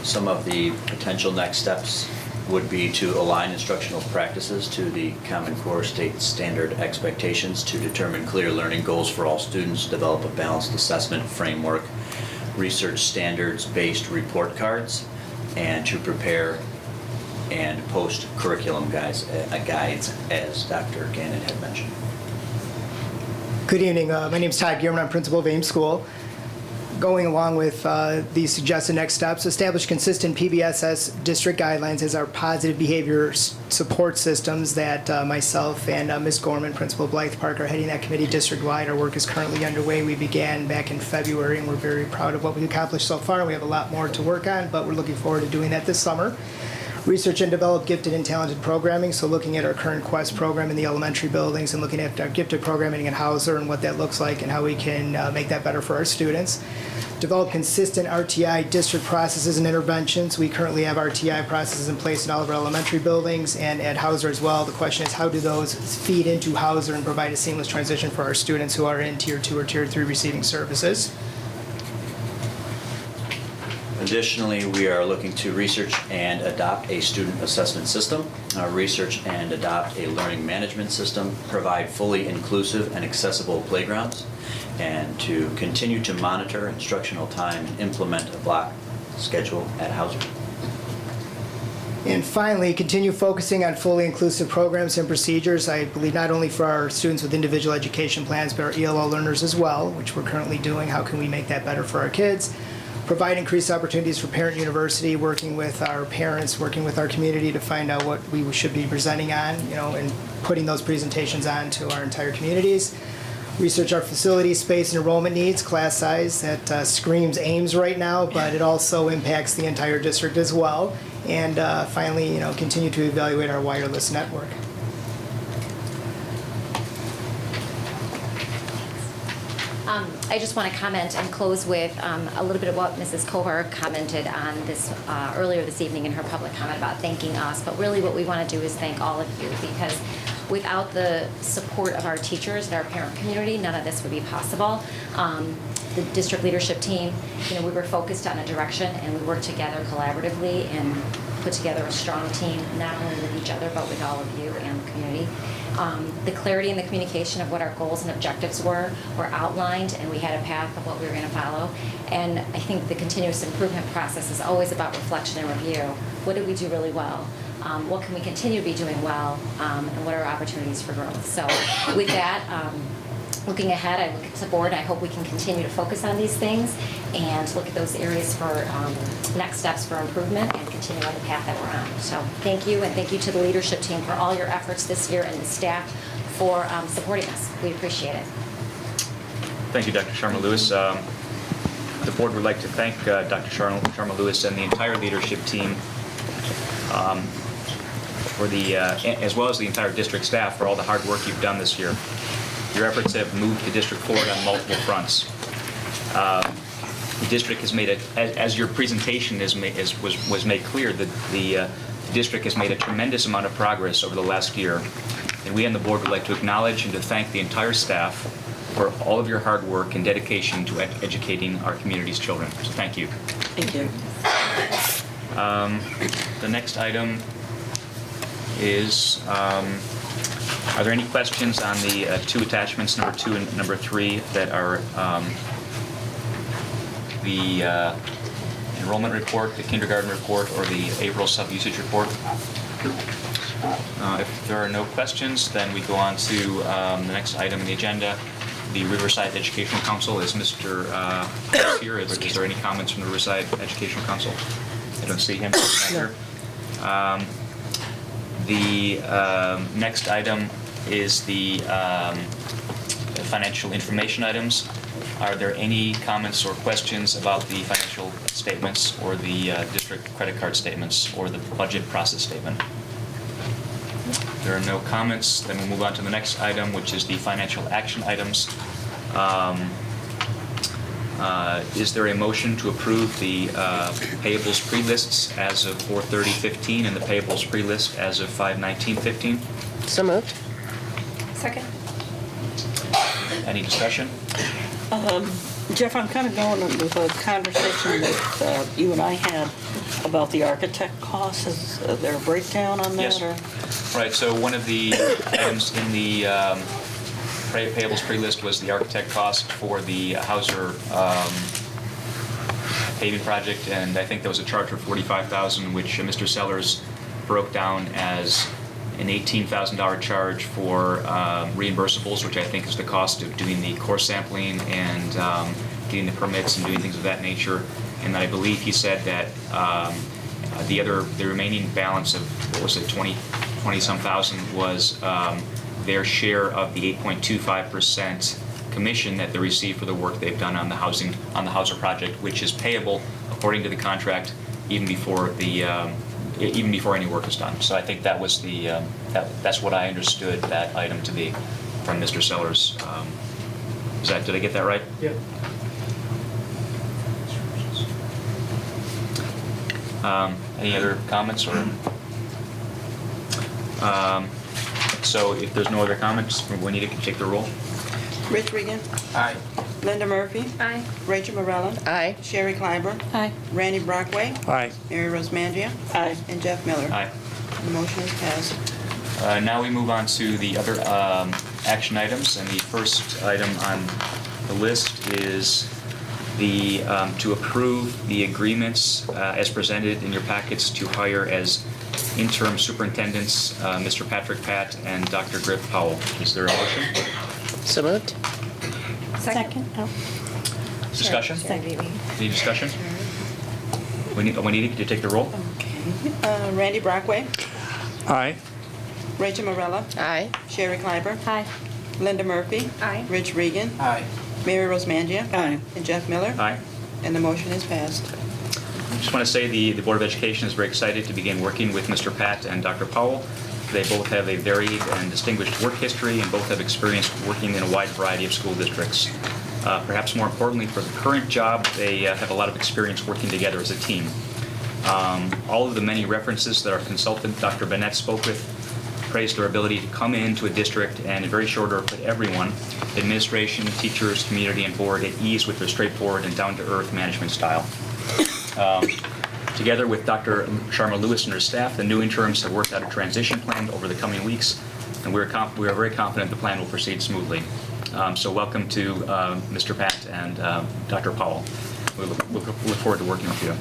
Some of the potential next steps would be to align instructional practices to the Common Core state standard expectations, to determine clear learning goals for all students, develop a balanced assessment framework, research standards-based report cards, and to prepare and post curriculum guides as Dr. Gannon had mentioned. Good evening. My name is Todd Gearman. I'm principal of Ames School. Going along with these suggested next steps, establish consistent PBSS district guidelines as our positive behavior support systems that myself and Ms. Gorman, principal of Blythe Park, are heading that committee district-wide. Our work is currently underway. We began back in February, and we're very proud of what we've accomplished so far. We have a lot more to work on, but we're looking forward to doing that this summer. Research and develop gifted and talented programming, so looking at our current Quest program in the elementary buildings and looking at our gifted programming in Hauser and what that looks like and how we can make that better for our students. Develop consistent RTI district processes and interventions. We currently have RTI processes in place in all of our elementary buildings and at Hauser as well. The question is, how do those feed into Hauser and provide a seamless transition for our students who are in Tier 2 or Tier 3 receiving services? Additionally, we are looking to research and adopt a student assessment system, research and adopt a learning management system, provide fully inclusive and accessible playgrounds, and to continue to monitor instructional time and implement a block schedule at Hauser. And finally, continue focusing on fully inclusive programs and procedures. I believe not only for our students with individual education plans, but our ELL learners as well, which we're currently doing. How can we make that better for our kids? Provide increased opportunities for Parent University, working with our parents, working with our community to find out what we should be presenting on, and putting those presentations on to our entire communities. research our facility, space, and enrollment needs, class size. That screams Ames right now, but it also impacts the entire district as well. And finally, continue to evaluate our wireless network. I just want to comment and close with a little bit of what Mrs. Kovar commented on this earlier this evening in her public comment about thanking us. But really what we want to do is thank all of you, because without the support of our teachers and our parent community, none of this would be possible. The district leadership team, we were focused on a direction, and we worked together collaboratively and put together a strong team, not only with each other, but with all of you and the community. The clarity and the communication of what our goals and objectives were outlined, and we had a path of what we were going to follow. And I think the continuous improvement process is always about reflection and review. What did we do really well? What can we continue to be doing well? And what are our opportunities for growth? So with that, looking ahead, I look at the board. I hope we can continue to focus on these things and look at those areas for next steps for improvement and continue on the path that we're on. So thank you, and thank you to the leadership team for all your efforts this year, and the staff for supporting us. We appreciate it. Thank you, Dr. Sharma-Lewis. The board would like to thank Dr. Sharma-Lewis and the entire leadership team, for the, as well as the entire district staff, for all the hard work you've done this year. Your efforts have moved the district forward on multiple fronts. The district has made as your presentation was made clear, the district has made a tremendous amount of progress over the last year. And we on the board would like to acknowledge and to thank the entire staff for all of your hard work and dedication to educating our community's children. So thank you. Thank you. The next item is, are there any questions on the two attachments, number 2 and number 3, that are the enrollment report, the kindergarten report, or the April sub-usage report? If there are no questions, then we go on to the next item in the agenda, the Riverside Educational Council. Is Mr. here? Is there any comments from the Riverside Educational Council? I don't see him. The next item is the financial information items. Are there any comments or questions about the financial statements or the district credit card statements or the budget process statement? If there are no comments, then we'll move on to the next item, which is the financial action items. Is there a motion to approve the payables pre-lists as of 4/30/15 and the payables pre-list as of 5/19/15? So moved. Second. Any discussion? Jeff, I'm kind of going with a conversation that you and I had about the architect costs. Is there a breakdown on that? Yes. Or? Right, so one of the items in the payables pre-list was the architect cost for the Hauser paving project, and I think there was a charge for $45,000, which Mr. Sellers broke down as an $18,000 charge for reimbursables, which I think is the cost of doing the core sampling and getting the permits and doing things of that nature. And then I believe he said that the remaining balance of, what was it, 20-some thousand was their share of the 8.25% commission that they received for the work they've done on the Hauser project, which is payable according to the contract even before any work is done. So I think that was that's what I understood that item to be from Mr. Sellers. Did I get that right? Yeah. Any other comments or? So if there's no other comments, we need to take the roll. Rich Regan. Aye. Linda Murphy. Aye. Rachel Morella. Aye. Sherry Clyburn. Aye. Randy Brockway. Aye. Mary Rose Mangia. Aye. And Jeff Miller. Aye. The motion is passed. Now we move on to the other action items, and the first item on the list is the to approve the agreements as presented in your packets to hire as interim superintendents Mr. Patrick Pat and Dr. Griff Powell. Is there a motion? So moved. Second. Oh. Discussion? Second. Any discussion? We need to take the roll. Randy Brockway. Aye. Rachel Morella. Aye. Sherry Clyburn. Aye. Linda Murphy. Aye. Rich Regan. Aye. Mary Rose Mangia. Aye. And Jeff Miller. Aye. And the motion is passed. I just want to say the Board of Education is very excited to begin working with Mr. Pat and Dr. Powell. They both have a varied and distinguished work history and both have experience working in a wide variety of school districts. Perhaps more importantly, for the current job, they have a lot of experience working together as a team. All of the many references that our consultant, Dr. Bennett, spoke with praised their ability to come into a district and in very short order put everyone, administration, teachers, community, and board at ease with their straightforward and down-to-earth management style. Together with Dr. Sharma Lewis and her staff, the new interims have worked out a transition plan over the coming weeks, and we are very confident the plan will proceed smoothly. So welcome to Mr. Pat and Dr. Powell. We look forward to working with you.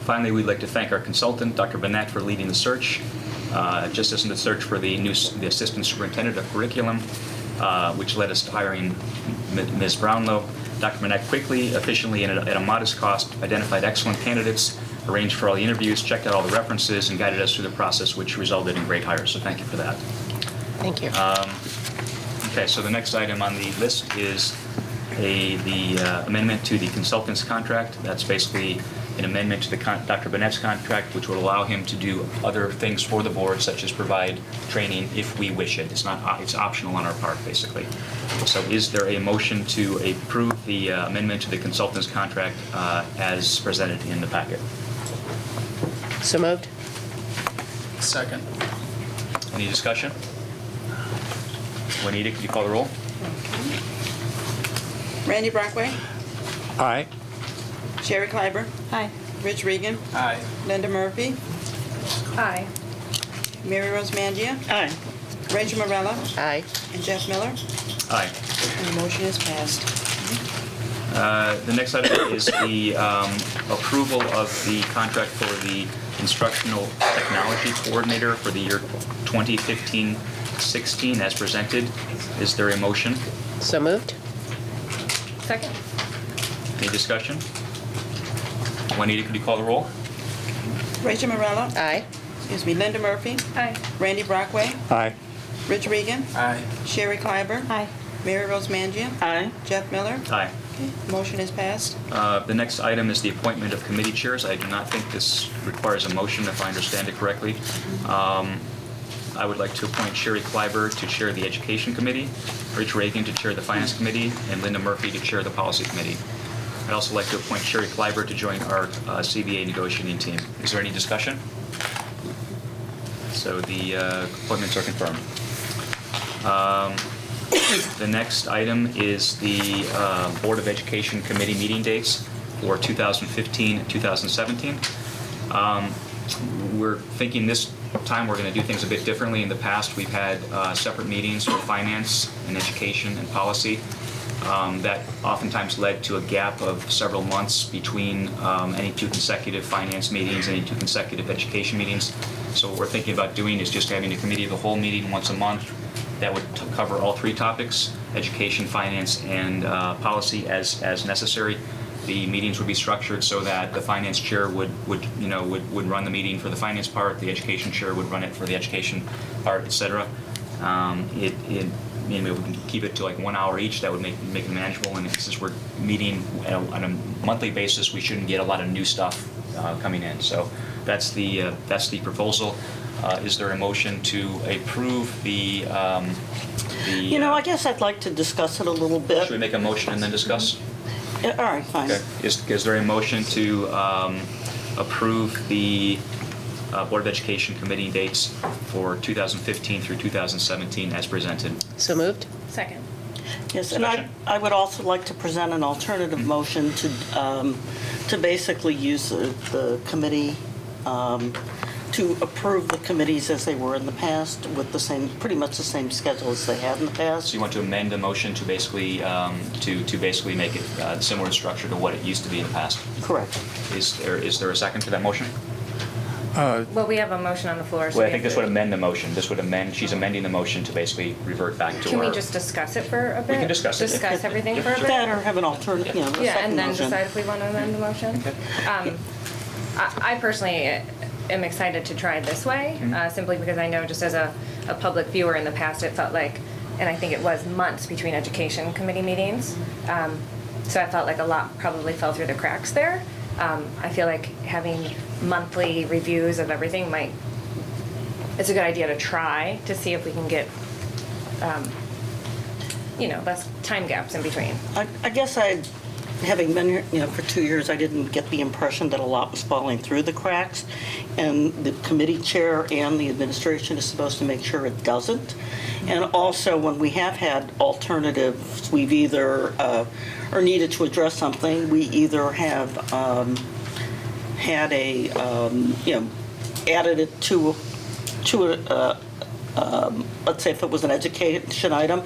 Finally, we'd like to thank our consultant, Dr. Bennett, for leading the search. Just as in the search for the Assistant Superintendent of Curriculum, which led us to hiring Ms. Brownlow. Dr. Bennett quickly, efficiently, and at a modest cost, identified excellent candidates, arranged for all the interviews, checked out all the references, and guided us through the process, which resulted in great hires. So thank you for that. Thank you. Okay, so the next item on the list is the amendment to the consultant's contract. That's basically an amendment to Dr. Bennett's contract, which would allow him to do other things for the board, such as provide training if we wish it. It's optional on our part, basically. So is there a motion to approve the amendment to the consultant's contract as presented in the packet? So moved. Second. Any discussion? Juanita, could you call the roll? Randy Brockway. Aye. Sherry Kleiber. Aye. Rich Regan. Aye. Linda Murphy. Aye. Mary Rose Mangia. Aye. Rachel Morella. Aye. And Jeff Miller. Aye. And the motion is passed. The next item is the approval of the contract for the instructional technology coordinator for the year 2015-16 as presented. Is there a motion? So moved. Second. Any discussion? Juanita, could you call the roll? Rachel Morella. Aye. Excuse me, Linda Murphy. Aye. Randy Brockway. Aye. Rich Regan. Aye. Sherry Kleiber. Aye. Mary Rose Mangia. Aye. Jeff Miller. Aye. Okay, motion is passed. The next item is the appointment of committee chairs. I do not think this requires a motion, if I understand it correctly. I would like to appoint Sherry Kleiber to chair the Education Committee, Rich Reagan to chair the Finance Committee, and Linda Murphy to chair the Policy Committee. I'd also like to appoint Sherry Kleiber to join our CBA negotiating team. Is there any discussion? So the appointments are confirmed. The next item is the Board of Education Committee meeting dates for 2015 and 2017. We're thinking this time we're going to do things a bit differently. In the past, we've had separate meetings for finance and education and policy. That oftentimes led to a gap of several months between any two consecutive finance meetings, any two consecutive education meetings. So what we're thinking about doing is just having a committee of the whole meeting once a month that would cover all three topics: education, finance, and policy as necessary. The meetings would be structured so that the finance chair would run the meeting for the finance part, the education chair would run it for the education part, etc. If we can keep it to like 1 hour each, that would make it manageable. And since we're meeting on a monthly basis, we shouldn't get a lot of new stuff coming in. So that's the proposal. Is there a motion to approve the? I guess I'd like to discuss it a little bit. Should we make a motion and then discuss? Yeah, all right, fine. Okay. Is there a motion to approve the Board of Education committee dates for 2015 through 2017 as presented? So moved. Second. Yes, and I would also like to present an alternative motion to basically use the committee, to approve the committees as they were in the past with pretty much the same schedule as they had in the past. So you want to amend the motion to basically make it similar structure to what it used to be in the past? Correct. Is there a second to that motion? Well, we have a motion on the floor. So Well, I think this would amend the motion. She's amending the motion to basically revert back to Can our... we just discuss it for a bit? We can discuss it. Discuss everything for a bit? That or have an alternative, a Yeah, second and then motion. decide if we want to amend the motion. Okay. I personally am excited to try this way, simply because I know just as a public viewer in the past, it felt like and I think it was months between education committee meetings. So I felt like a lot probably fell through the cracks there. I feel like having monthly reviews of everything it's a good idea to try to see if we can get, less time gaps in between. I guess having been here, for 2 years, I didn't get the impression that a lot was falling through the cracks. And the committee chair and the administration is supposed to make sure it doesn't. And also, when we have had alternatives, we've either, or needed to address something, we either have had added it to let's say if it was an education item,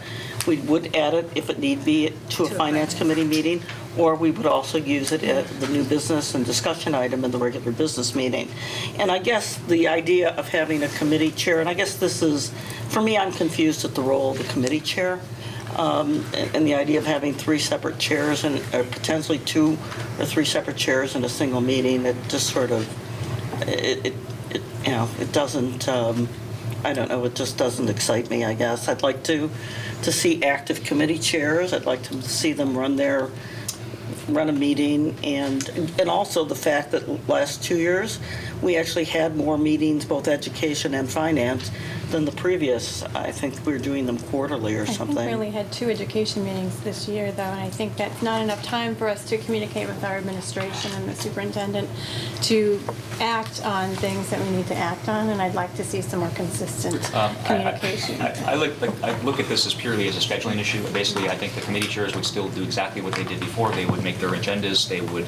we would add it if it need be to a finance committee meeting, or we would also use it at the new business and discussion item in the regular business meeting. And I guess the idea of having a committee chair, and I guess this is, for me, I'm confused at the role of the committee chair, and the idea of having 3 separate chairs and potentially 2 or 3 separate chairs in a single meeting. It just sort of, it doesn't, I don't know, it just doesn't excite me, I guess. I'd like to see active committee chairs. I'd like to see them run a meeting, and also the fact that last 2 years, we actually had more meetings, both education and finance, than the previous. I think we were doing them quarterly or something. I think we only had 2 education meetings this year, though, and I think that's not enough time for us to communicate with our administration and the superintendent to act on things that we need to act on, and I'd like to see some more consistent communication. I look at this as purely as a scheduling issue. Basically, I think the committee chairs would still do exactly what they did before. They would make their agendas. They would,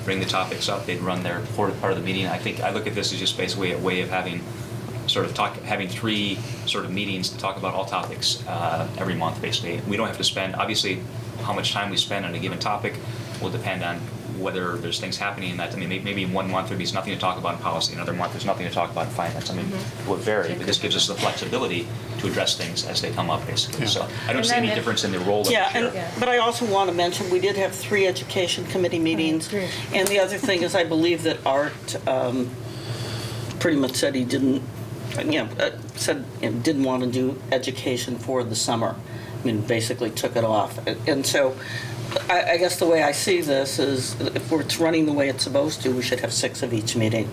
bring the topics up. They'd run their part of the meeting. I look at this as just basically a way of having 3 sort of meetings to talk about all topics every month, basically. We don't have to spend, obviously, how much time we spend on a given topic will depend on whether there's things happening in that. I mean, maybe in 1 month there's nothing to talk about in policy, another month there's nothing to talk about in finance. I mean, it would vary, but this gives us the flexibility to address things as they come up, basically. Yeah. So I don't see any difference in the role of the chair. But I also want to mention, we did have 3 education committee meetings, and the other thing is I believe that Art pretty much said he didn't, didn't want to do education for the summer. I mean, basically took it off. And so I guess the way I see this is if it's running the way it's supposed to, we should have 6 of each meeting.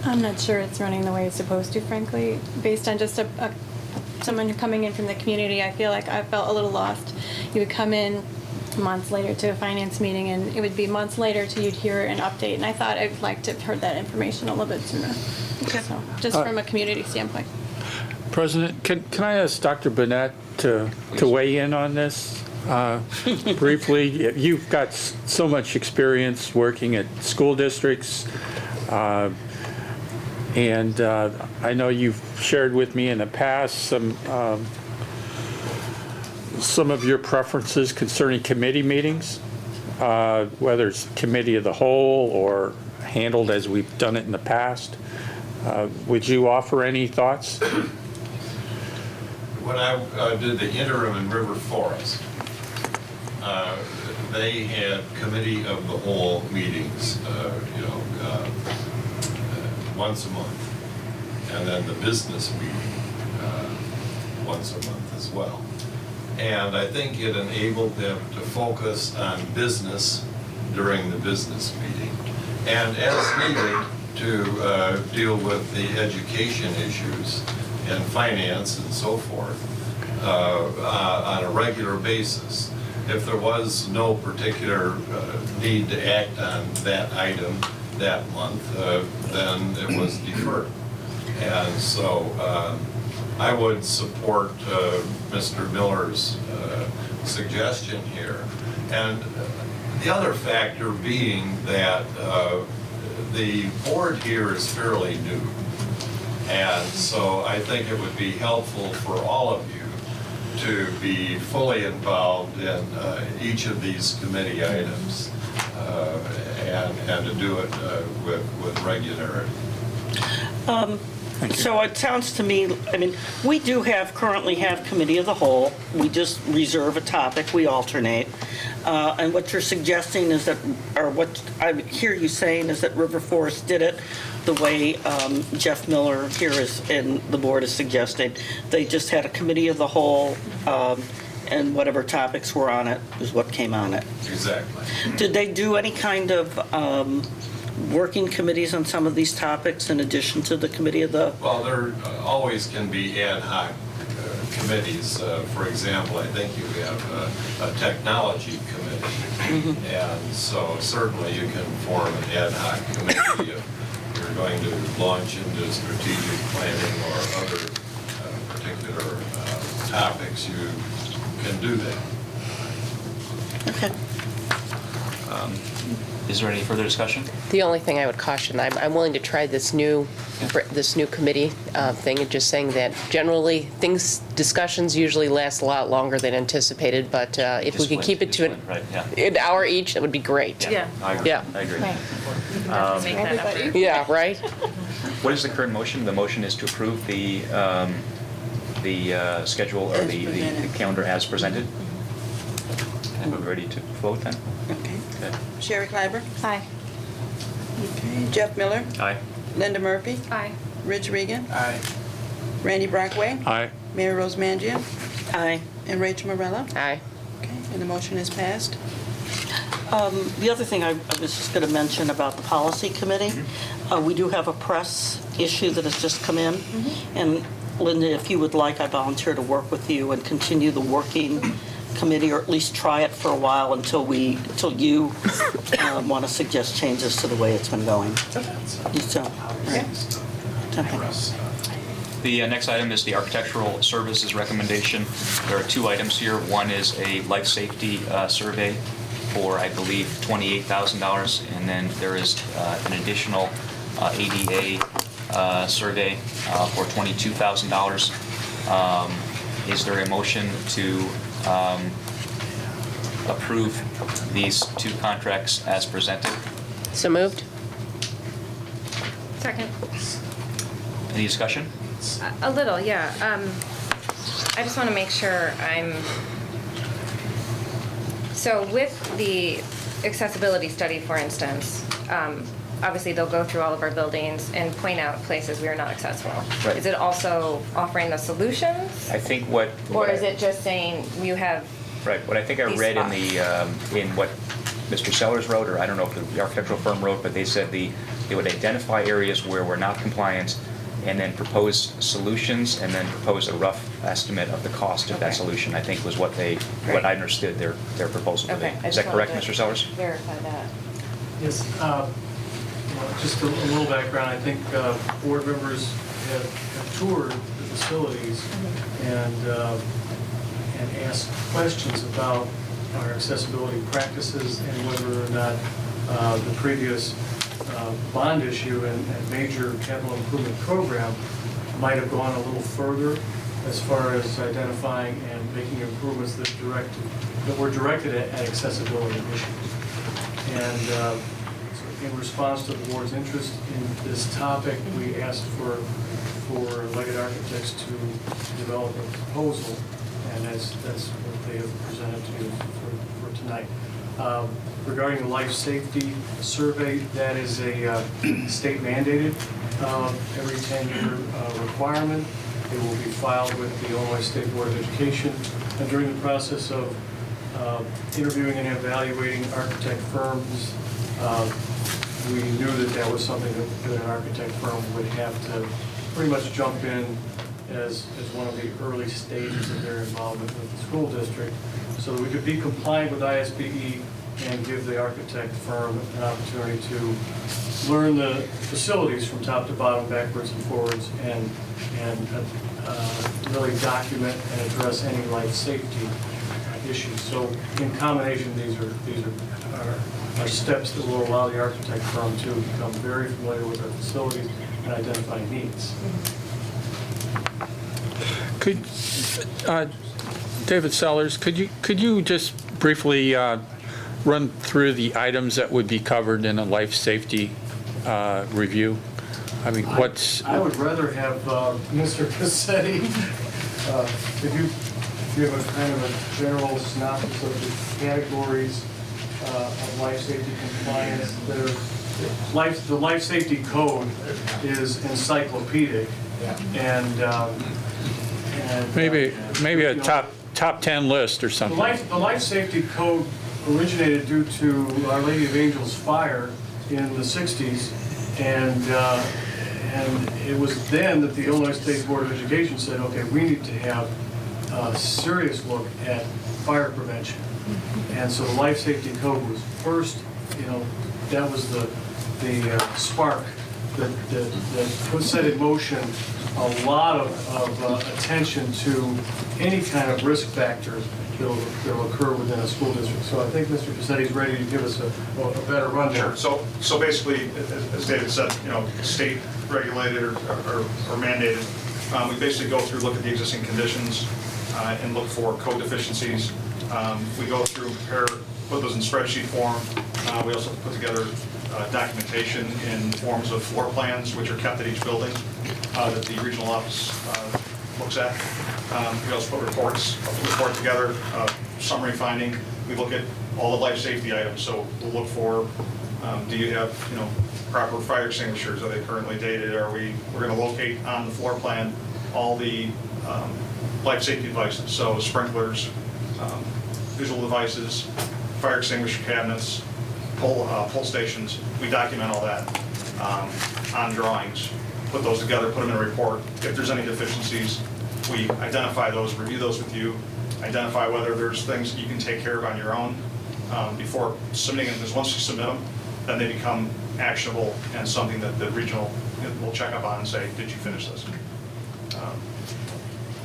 I'm not sure it's running the way it's supposed to, frankly. Based on just someone coming in from the community, I feel like I felt a little lost. You would come in months later to a finance meeting, and it would be months later till you'd hear an update. And I thought I'd like to have heard that information a little bit sooner. Okay. So, just from a community standpoint. President, can I ask Dr. Burnett to weigh in on this briefly? You've got so much experience working at school districts, and I know you've shared with me in the past some of your preferences concerning committee meetings, whether it's committee of the whole or handled as we've done it in the past. Would you offer any thoughts? When I did the interim in River Forest, they had committee of the whole meetings, once a month, and then the business meeting once a month as well. And I think it enabled them to focus on business during the business meeting, and as needed to deal with the education issues and finance and so forth on a regular basis. If there was no particular need to act on that item that month, then it was deferred. And so I would support Mr. Miller's suggestion here. And the other factor being that the board here is fairly new. And so I think it would be helpful for all of you to be fully involved in each of these committee items and to do it with regularity. So it sounds to me, I mean, we do currently have committee of the whole. We just reserve a topic, we alternate. And what you're suggesting is that, or what I hear you saying is that River Forest did it the way Jeff Miller here is, and the board is suggesting. They just had a committee of the whole, and whatever topics were on it is what came on it. Exactly. Did they do any kind of working committees on some of these topics in addition to the committee of the? Well, there always can be ad hoc committees. For example, I think you have a technology committee. And so certainly you can form an ad hoc committee if you're going to launch into strategic planning or other particular topics. You can do that. Okay. Is there any further discussion? The only thing I would caution, I'm willing to try this new committee thing, and just saying that generally discussions usually last a lot longer than anticipated, but if we could keep it to an hour each, that would be great. Yeah. I agree. Yeah. I agree. Yeah, right? What is the current motion? The motion is to approve the schedule or the calendar as presented. And we're ready to vote then? Okay. Okay. Sherry Clyburn? Aye. Okay. Jeff Miller? Aye. Linda Murphy? Aye. Rich Regan? Aye. Randy Brockway? Aye. Mary Rose Mangian? Aye. And Rachel Morella? Aye. Okay, and the motion is passed. The other thing I was just going to mention about the policy committee, we do have a press issue that has just come in. And Linda, if you would like, I volunteer to work with you and continue the working committee, or at least try it for a while until you want to suggest changes to the way it's been going. So, right. Okay. The next item is the architectural services recommendation. There are two items here. One is a life safety survey for, I believe, $28,000, and then there is an additional ADA survey for $22,000. Is there a motion to approve these two contracts as presented? So moved? Second. Any discussion? A little, yeah. I just want to make sure so with the accessibility study, for instance, obviously they'll go through all of our buildings and point out places we are not accessible. Right. Is it also offering the solutions? I think what... Or is it just saying you have... Right, what I think I these read in spots? in what Mr. Sellers wrote, or I don't know if the architectural firm wrote, but they said they would identify areas where we're not compliant and then propose solutions and then propose a rough estimate of the cost of that solution, I think was what I understood their proposal to be. Okay. Is that correct, Mr. Sellers? Verify that. Yes, just a little background. I think board members have toured the facilities and asked questions about our accessibility practices and whether or not the previous bond issue and major capital improvement program might have gone a little further as far as identifying and making improvements that were directed at accessibility issues. And so in response to the board's interest in this topic, we asked for Leggett Architects to develop a proposal, and that's what they have presented to you for tonight. Regarding the life safety survey, that is a state mandated every 10-year requirement. It will be filed with the Illinois State Board of Education. And during the process of interviewing and evaluating architect firms, we knew that was something that an architect firm would have to pretty much jump in as one of the early stages of their involvement with the school district, so that we could be compliant with ISBE and give the architect firm an opportunity to learn the facilities from top to bottom, backwards and forwards, and really document and address any life safety issues. So in combination, these are steps that will allow the architect firm to become very familiar with our facilities and identify needs. Could David Sellers, could you just briefly run through the items that would be covered in a life safety review? I mean, I would rather have Mr. Cassetti, if you give a kind of a general synopsis of the categories of life safety compliance that are, the life safety code is encyclopedic, and Maybe a top 10 list or the something. life safety code originated due to Our Lady of Angels fire in the 60s, and it was then that the Illinois State Board of Education said, okay, we need to have a serious look at fire prevention. And so the life safety code was first, that was the spark that set in motion a lot of attention to any kind of risk factor that'll occur within a school district. So I think Mr. Cassetti's ready to give us a better rundown. Sure. So basically, as David said, state regulated or mandated. We basically go through, look at the existing conditions, and look for code deficiencies. We go through, put those in spreadsheet form. We also put together documentation in forms of floor plans, which are kept at each building that the regional office looks at. We also put report together, summary finding. We look at all the life safety items. So we'll look for, do you have, proper fire extinguishers? Are they currently dated? We're going to locate on the floor plan all the life safety devices. So sprinklers, visual devices, fire extinguisher cabinets, pull stations. We document all that on drawings, put those together, put them in a report. If there's any deficiencies, we identify those, review those with you, identify whether there's things that you can take care of on your own before submitting them, because once you submit them, then they become actionable and something that the regional will check up on and say, did you finish this?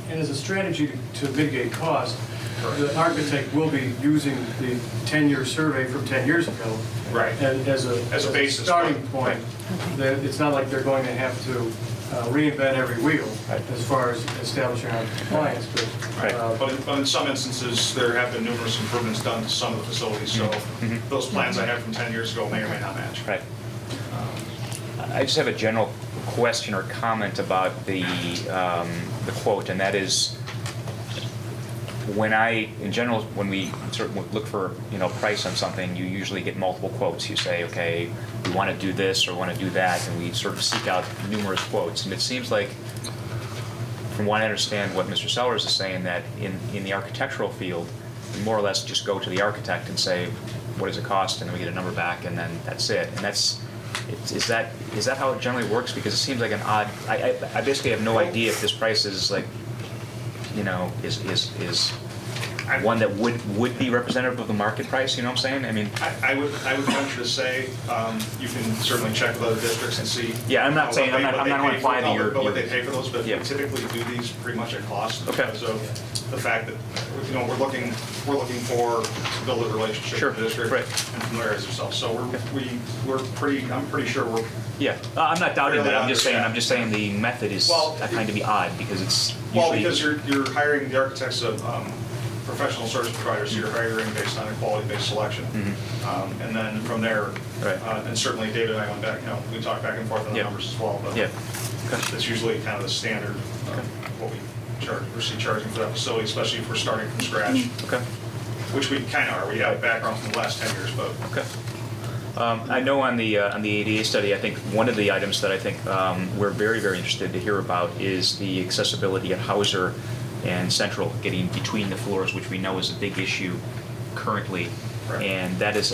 And as a strategy to mitigate cost, the architect will be using the 10-year survey from 10 years ago. Right. And as a basis starting point. It's not like they're going to have to reinvent every wheel as far as establishing our compliance. But in some instances, there have been numerous improvements done to some of the facilities. So those plans I had from 10 years ago may or may not match. Right. I just have a general question or comment about the quote, and that is, when we sort of look for, price on something, you usually get multiple quotes. You say, okay, we want to do this or want to do that, and we sort of seek out numerous quotes. And it seems like, from what I understand, what Mr. Sellers is saying, that in the architectural field, we more or less just go to the architect and say, what does it cost, and then we get a number back, and then that's it. And is that how it generally works? Because it seems like an odd. I basically have no idea if this price is like, is one that would be representative of the market price. You know what I'm saying? I mean, I would venture to say you can certainly check with other districts and see. Yeah, I'm not saying I'm not implying that you're what they pay for those, but we typically do these pretty much at cost because of the fact that we're looking for to build a relationship with the district and familiarize ourselves. So I'm pretty sure we're. Yeah, I'm not doubting that. I'm just saying the method is kind of be odd because it's usually because you're hiring the architects of professional service providers, so you're hiring based on a quality-based selection, and then from there, and certainly David and I went back. We talked back and forth on the numbers as well, but it's usually kind of the standard what we charging for that facility, especially if we're starting from scratch. Which we kind of are. We have background from the last 10 years, but I know on the ADA study, I think one of the items that I think we're very, very interested to hear about is the accessibility at Hauser and Central, getting between the floors, which we know is a big issue currently. And that is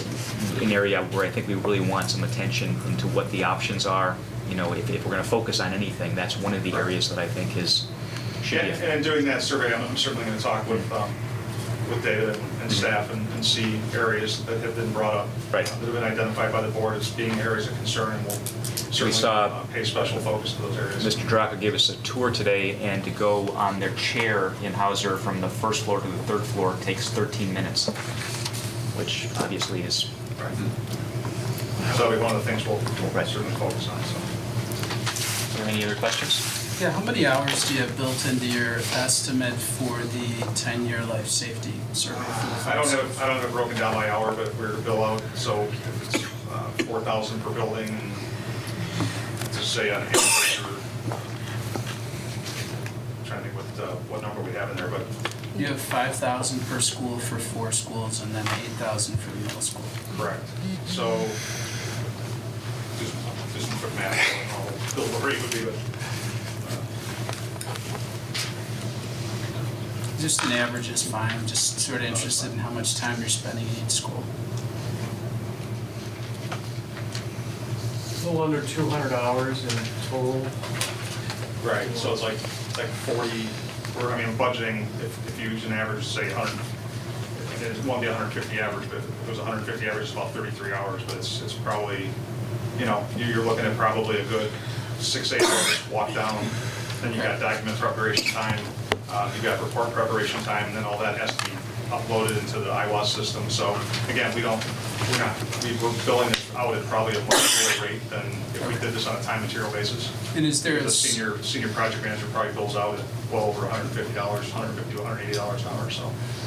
an area where I think we really want some attention into what the options are. If we're going to focus on anything, that's one of the areas that I think should be. And in doing that survey, I'm certainly going to talk with David and staff and see areas that have been brought up, that have been identified by the board as being areas of concern, and we'll certainly pay special focus to those areas. Mr. Draka gave us a tour today, and to go on their chair in Hauser from the first floor to the third floor takes 13 minutes, which obviously is... So that'll be one of the things we'll certainly focus on. So. Are there any other questions? Yeah, how many hours do you have built into your estimate for the 10-year life safety survey? I don't have it broken down by hour, but we're to bill out, so if it's 4,000 per building, to say on average, I'm trying to think what number we have in there, but You have 5,000 per school for 4 schools and then 8,000 for the middle school. Correct. So, just some quick math, I don't know how Bill the rate would be, but Just an average is fine. I'm just sort of interested in how much time you're spending in each school. A little under 200 hours in total. right, so it's like 40, or, I mean, budgeting, if you use an average, say 100, it won't be 150 average, but if it was 150 average, it's about 33 hours, but it's probably, you know, you're looking at probably a good 6-8 hours walk down, then you got document preparation time, you got report preparation time, and then all that has to be uploaded into the IWAS system. So again, we're billing this out at probably a much lower rate than if we did this on a time material basis. And is there the senior project manager probably bills out at well over $150, $150 to $180 an hour.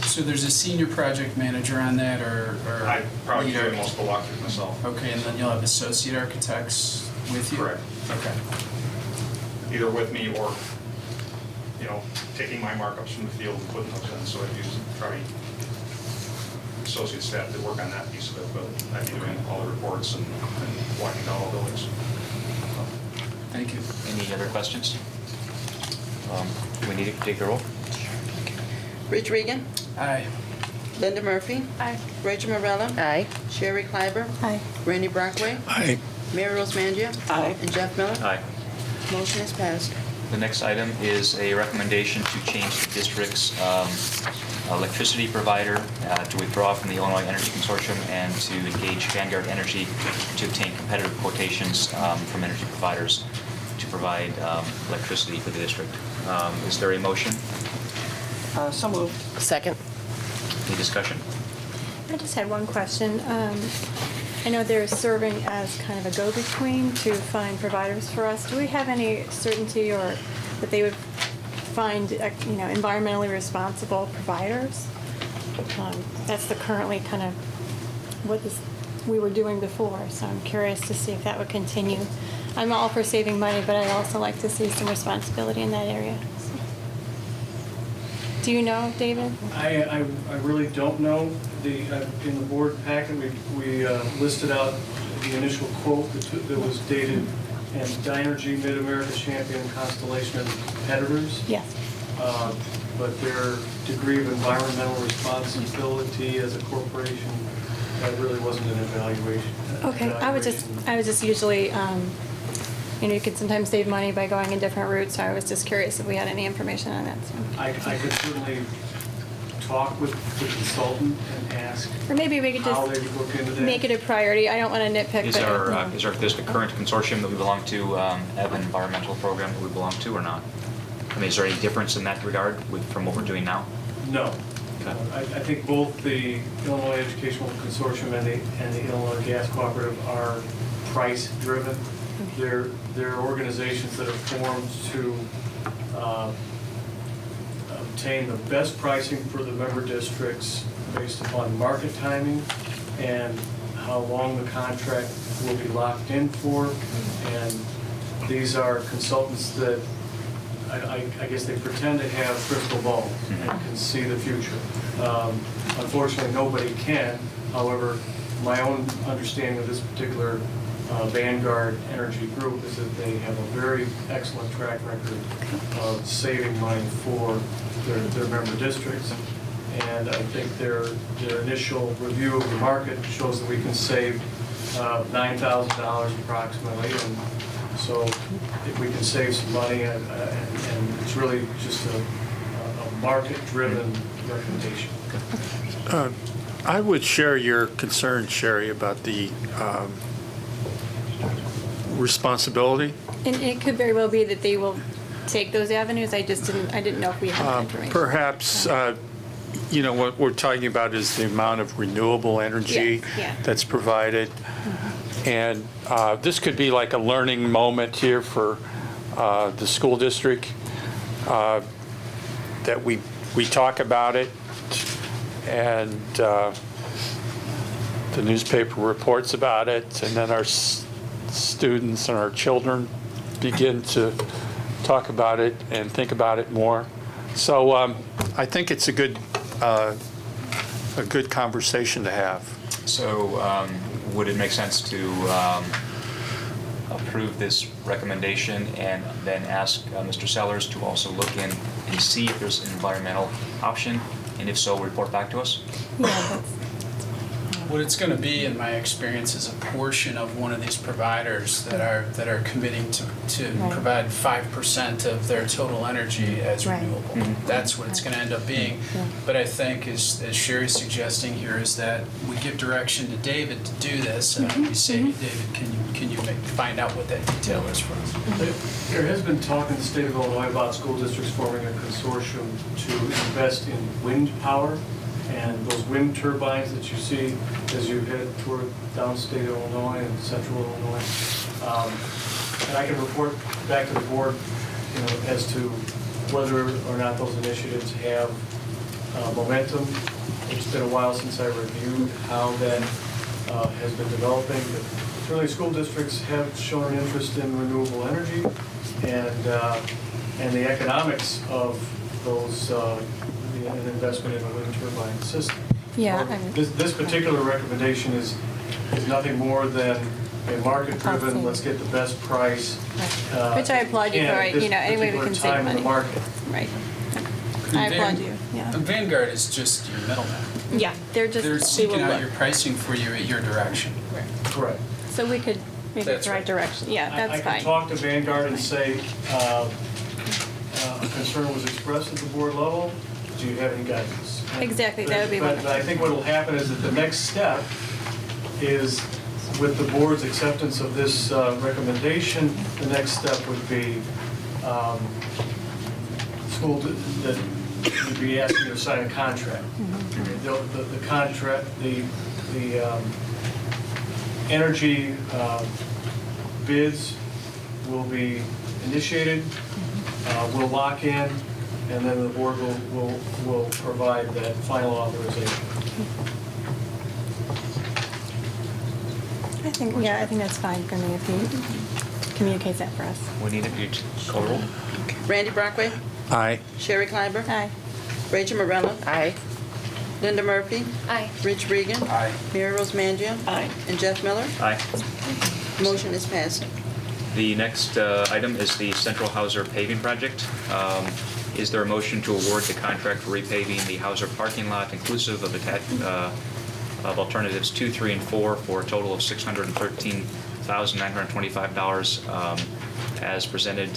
So there's a senior project manager on that, or I probably lead do most of the walkthrough myself. Okay, and then you'll have associate architects with you? Correct. Okay. Either with me or, you know, taking my markups from the field and putting those in. So I'd use probably associate staff to work on that piece of it, but I'd be doing all the reports and walking down all buildings. Thank you. Any other questions? Do we need to take the roll? Rich Regan. Aye. Linda Murphy. Aye. Rachel Morella. Aye. Sherry Kleiber. Aye. Randy Brockway. Aye. Mary Rose Mangia. Aye. And Jeff Miller. Aye. Motion is passed. The next item is a recommendation to change the district's electricity provider to withdraw from the Illinois Energy Consortium and to engage Vanguard Energy to obtain competitive quotations from energy providers to provide electricity for the district. Is there a motion? So moved. Second. Any discussion? I just had one question. I know they're serving as kind of a go-between to find providers for us. Do we have any certainty or that they would find, environmentally responsible providers? That's the currently kind of what we were doing before, so I'm curious to see if that would continue. I'm all for saving money, but I'd also like to see some responsibility in that area. So. Do you know, David? I really don't know. In the board packet, we listed out the initial quote that was dated, and Dynergy, Mid-America Champion, Constellation as competitors. Yes. But their degree of environmental responsibility as a corporation, that really wasn't an evaluation. Okay, I was just usually, you can sometimes save money by going in different routes, so I was just curious if we had any information on that. So. I could certainly talk with the consultant and ask Or maybe we could how they would look into just that. make it a priority. I don't want to nitpick, Is the current consortium that we belong to have an environmental program that we belong to or not? I mean, is there any difference in that regard from what we're doing now? No. Okay. I think both the Illinois Educational Consortium and the Illinois Gas Cooperative are price-driven. They're organizations that are formed to obtain the best pricing for the member districts based upon market timing and how long the contract will be locked in for. And these are consultants that I guess they pretend to have crystal balls and can see the future. Unfortunately, nobody can. However, my own understanding of this particular Vanguard Energy Group is that they have a very excellent track record of saving money for their member districts. And I think their initial review of the market shows that we can save $9,000 approximately. And so if we can save some money, and it's really just a market-driven recommendation. I would share your concern, Sherry, about the responsibility. And it could very well be that they will take those avenues. I didn't know if we had that information. Perhaps, what we're talking about is the amount of renewable energy that's provided. And this could be like a learning moment here for the school district, that we talk about it, and the newspaper reports about it, and then our students and our children begin to talk about it and think about it more. So I think it's a good conversation to have. So would it make sense to approve this recommendation and then ask Mr. Sellers to also look in and see if there's an environmental option, and if so, report back to us? What it's going to be, in my experience, is a portion of one of these providers that are committing to Right. provide 5% of their total energy as Right. renewable. That's what it's going to end up being. Yeah. But I think, as Sherry's suggesting here, is that we give direction to David to do this. We say, David, can you find out what that detail is for us? There has been talk in the state of Illinois about school districts forming a consortium to invest in wind power, and those wind turbines that you see as you head toward downstate Illinois and central Illinois. And I can report back to the board, as to whether or not those initiatives have momentum. It's been a while since I reviewed how that has been developing, but certainly school districts have shown an interest in renewable energy, and the economics of those, an investment in a wind turbine system. Yeah. This particular recommendation is nothing more than a market-driven, let's get the best price. Which I applaud you for, any way we can save time in the money. market. Right. I applaud you, yeah. Vanguard is just your middleman. Yeah, they're They're just, they will seeking out look. your pricing for you at your direction. Correct. So we could maybe That's the right direction. Yeah, I that's can fine. talk to Vanguard and say, a concern was expressed at the board level. Do you have any guidance? Exactly, that would be But wonderful. I think what will happen is that the next step is, with the board's acceptance of this recommendation, the next step would be school that would be asking you to sign a contract. The contract, the energy bids will be initiated, we'll lock in, and then the board will provide that final authorization. I think that's fine for me if he communicates that for us. We need you to call roll. Randy Brockway, Aye. Sherry Kleiber, Aye. Rachel Morella, Aye. Linda Murphy, Aye. Rich Regan, Aye. Mary Rose Mangio, Aye. and Jeff Miller. Aye. Motion is passed. The next item is the Central Hauser paving project. Is there a motion to award the contract for repaving the Hauser parking lot inclusive of of alternatives 2, 3, and 4 for a total of $613,925 as presented?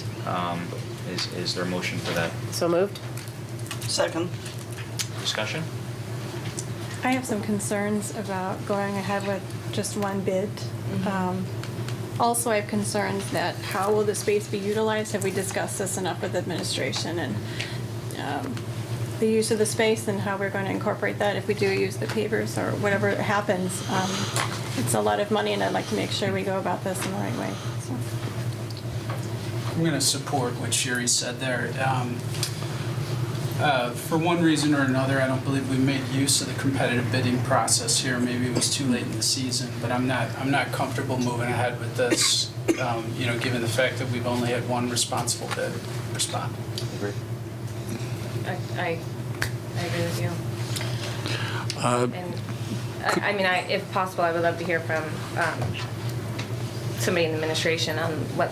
Is there a motion for that? So moved? Second. Discussion? I have some concerns about going ahead with just one bid. Also, I have concerns that how will the space be utilized? Have we discussed this enough with administration and the use of the space and how we're going to incorporate that if we do use the pavers or whatever happens? It's a lot of money, and I'd like to make sure we go about this in the right way. So. I'm going to support what Sherry said there. For one reason or another, I don't believe we made use of the competitive bidding process here. Maybe it was too late in the season, but I'm not comfortable moving ahead with this, given the fact that we've only had one responsible bid respond. Agree. I agree with you. And if possible, I would love to hear from somebody in the administration on what,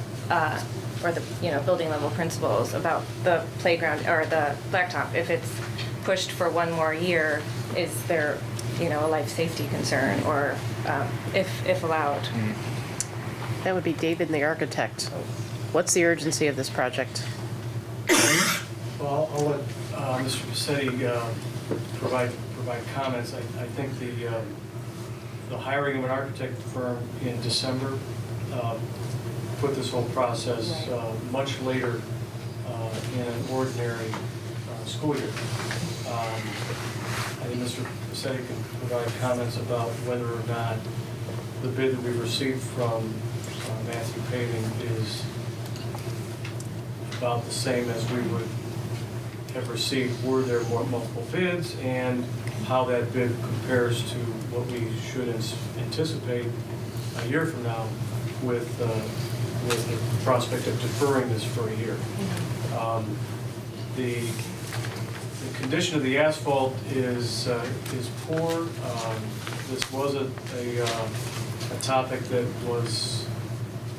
or the building level principals about the playground or the blacktop. If it's pushed for one more year, is there a life safety concern, or if allowed? That would be David, the architect. What's the urgency of this project? Well, I'll let Mr. Passetti provide comments. I think the hiring of an architect firm in December put this whole process much later in an ordinary school year. I think Mr. Passetti can provide comments about whether or not the bid that we've received from Matthew Paving is about the same as we would have received were there more multiple bids, and how that bid compares to what we should anticipate a year from now with the prospect of deferring this for a year. The The condition of the asphalt is poor. This was a topic that was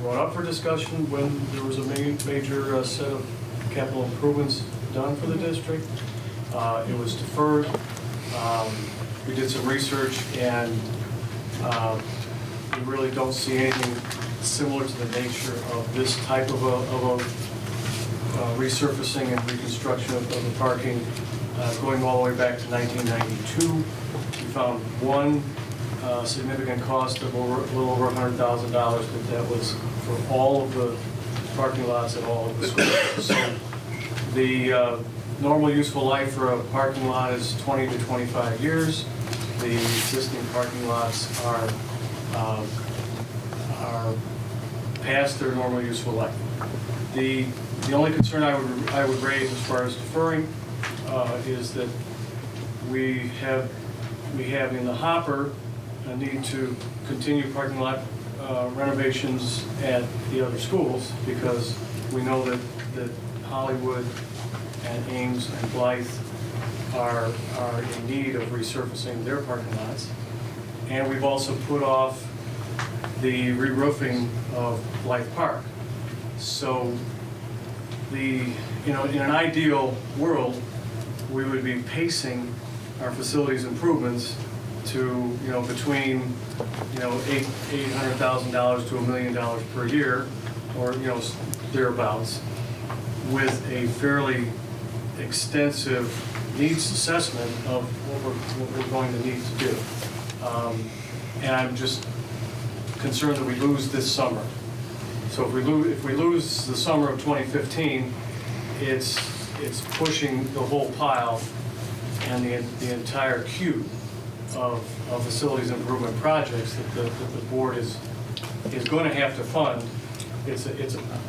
brought up for discussion when there was a major set of capital improvements done for the district. It was deferred. We did some research, and we really don't see anything similar to the nature of this type of a resurfacing and reconstruction of the parking going all the way back to 1992. We found one significant cost of a little over $100,000, but that was for all of the parking lots at all of the schools. So the normal useful life for a parking lot is 20 to 25 years. The existing parking lots are past their normal useful life. The only concern I would raise as far as deferring is that we have in the hopper a need to continue parking lot renovations at the other schools, because we know that Hollywood and Ames and Blythe are in need of resurfacing their parking lots. And we've also put off the re-roofing of Blythe Park. So in an ideal world, we would be pacing our facilities improvements to, between, $800,000 to $1 million per year, or, thereabouts, with a fairly extensive needs assessment of what we're going to need to do. And I'm just concerned that we lose this summer. So if we lose the summer of 2015, it's pushing the whole pile and the entire queue of facilities improvement projects that the board is going to have to fund. It's a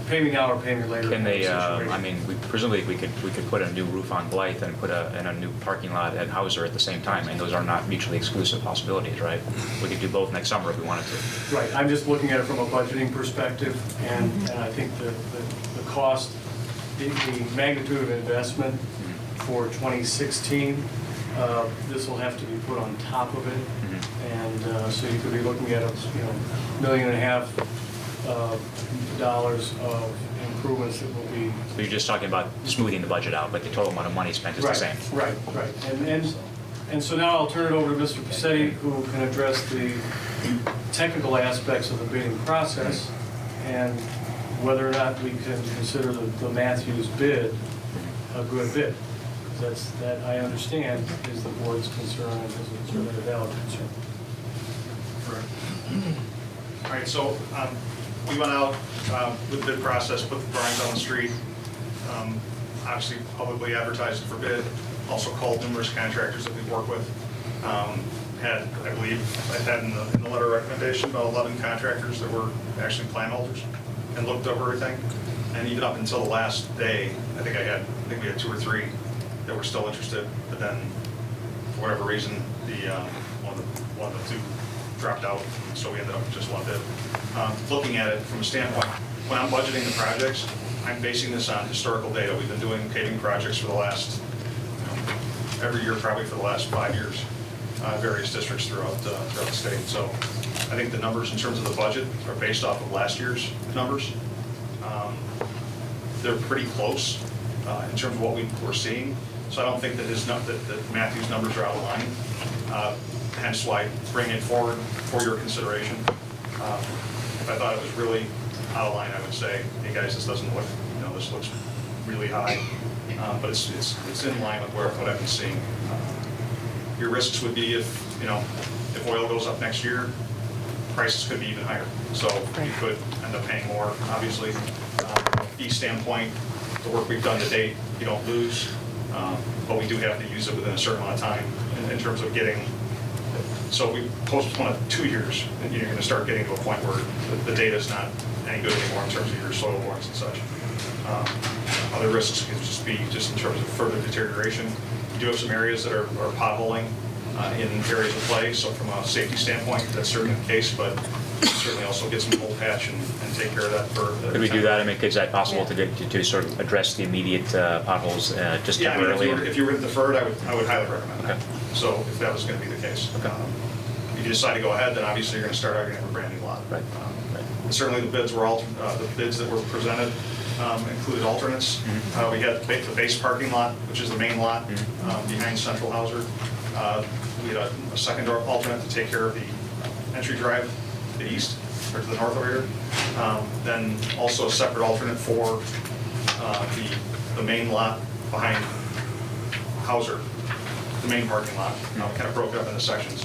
pay me now or pay me later. Can they, situation. presumably we could put a new roof on Blythe and put in a new parking lot at Hauser at the same time. I mean, those are not mutually exclusive possibilities, right? We could do both next summer if we wanted to. Right, I'm just looking at it from a budgeting perspective, and I think the cost, the magnitude of investment for 2016, this will have to be put on top of it. And so you could be looking at $1.5 million of improvements that will be. So you're just talking about smoothing the budget out, like the total amount of money spent is the same. Right. And so now I'll turn it over to Mr. Passetti, who can address the technical aspects of the bidding process and whether or not we can consider the Matthews bid a good bid. That I understand is the board's concern, and is certainly a valid concern. Correct. All right, so we went out with the bid process, put the drawings on the street, obviously publicly advertised for bid, also called numerous contractors that we work with. Had, I believe, I had in the letter of recommendation about 11 contractors that were actually plan holders and looked over everything. And even up until the last day, I think we had 2 or 3 that were still interested, but then for whatever reason, one of the 2 dropped out, so we ended up with just one bid. Looking at it from a standpoint, when I'm budgeting the projects, I'm basing this on historical data. We've been doing paving projects for the last, every year probably for the last 5 years, various districts throughout the state. So I think the numbers in terms of the budget are based off of last year's numbers. They're pretty close in terms of what we're seeing. So I don't think that that Matthew's numbers are out of line. Hence why bringing it forward for your consideration. If I thought it was really out of line, I would say, hey guys, this doesn't look, this looks really high. But it's in line with what I've been seeing. Your risks would be if oil goes up next year, prices could be even higher. So you could end up paying more, obviously. From a fee standpoint, the work we've done to date, you don't lose, but we do have to use it within a certain amount of time in terms of getting. So we postpone it 2 years, and you're going to start getting to a point where the data is not any good anymore in terms of your soil warrants and such. Other risks could just be in terms of further deterioration. We do have some areas that are potholing in areas of play, so from a safety standpoint, that's certainly the case, but we can certainly also get some cold patch and take care of that for. Could we do that? I mean, is that possible to get to sort of address the immediate potholes just Yeah, I mean, temporarily? if you were to defer it, I would highly recommend that. Okay. So if that was going to be the case. Okay. If you decide to go ahead, then obviously you're going to start out, you're going to have a brand new lot. Right. Certainly the bids were the bids that were presented included alternates. We had the base parking lot, which is the main lot behind Central Hauser. We had a second alternate to take care of the entry drive to the east or to the north over here. Then also a separate alternate for the main lot behind Hauser, the main parking lot. Kind of broke up into sections.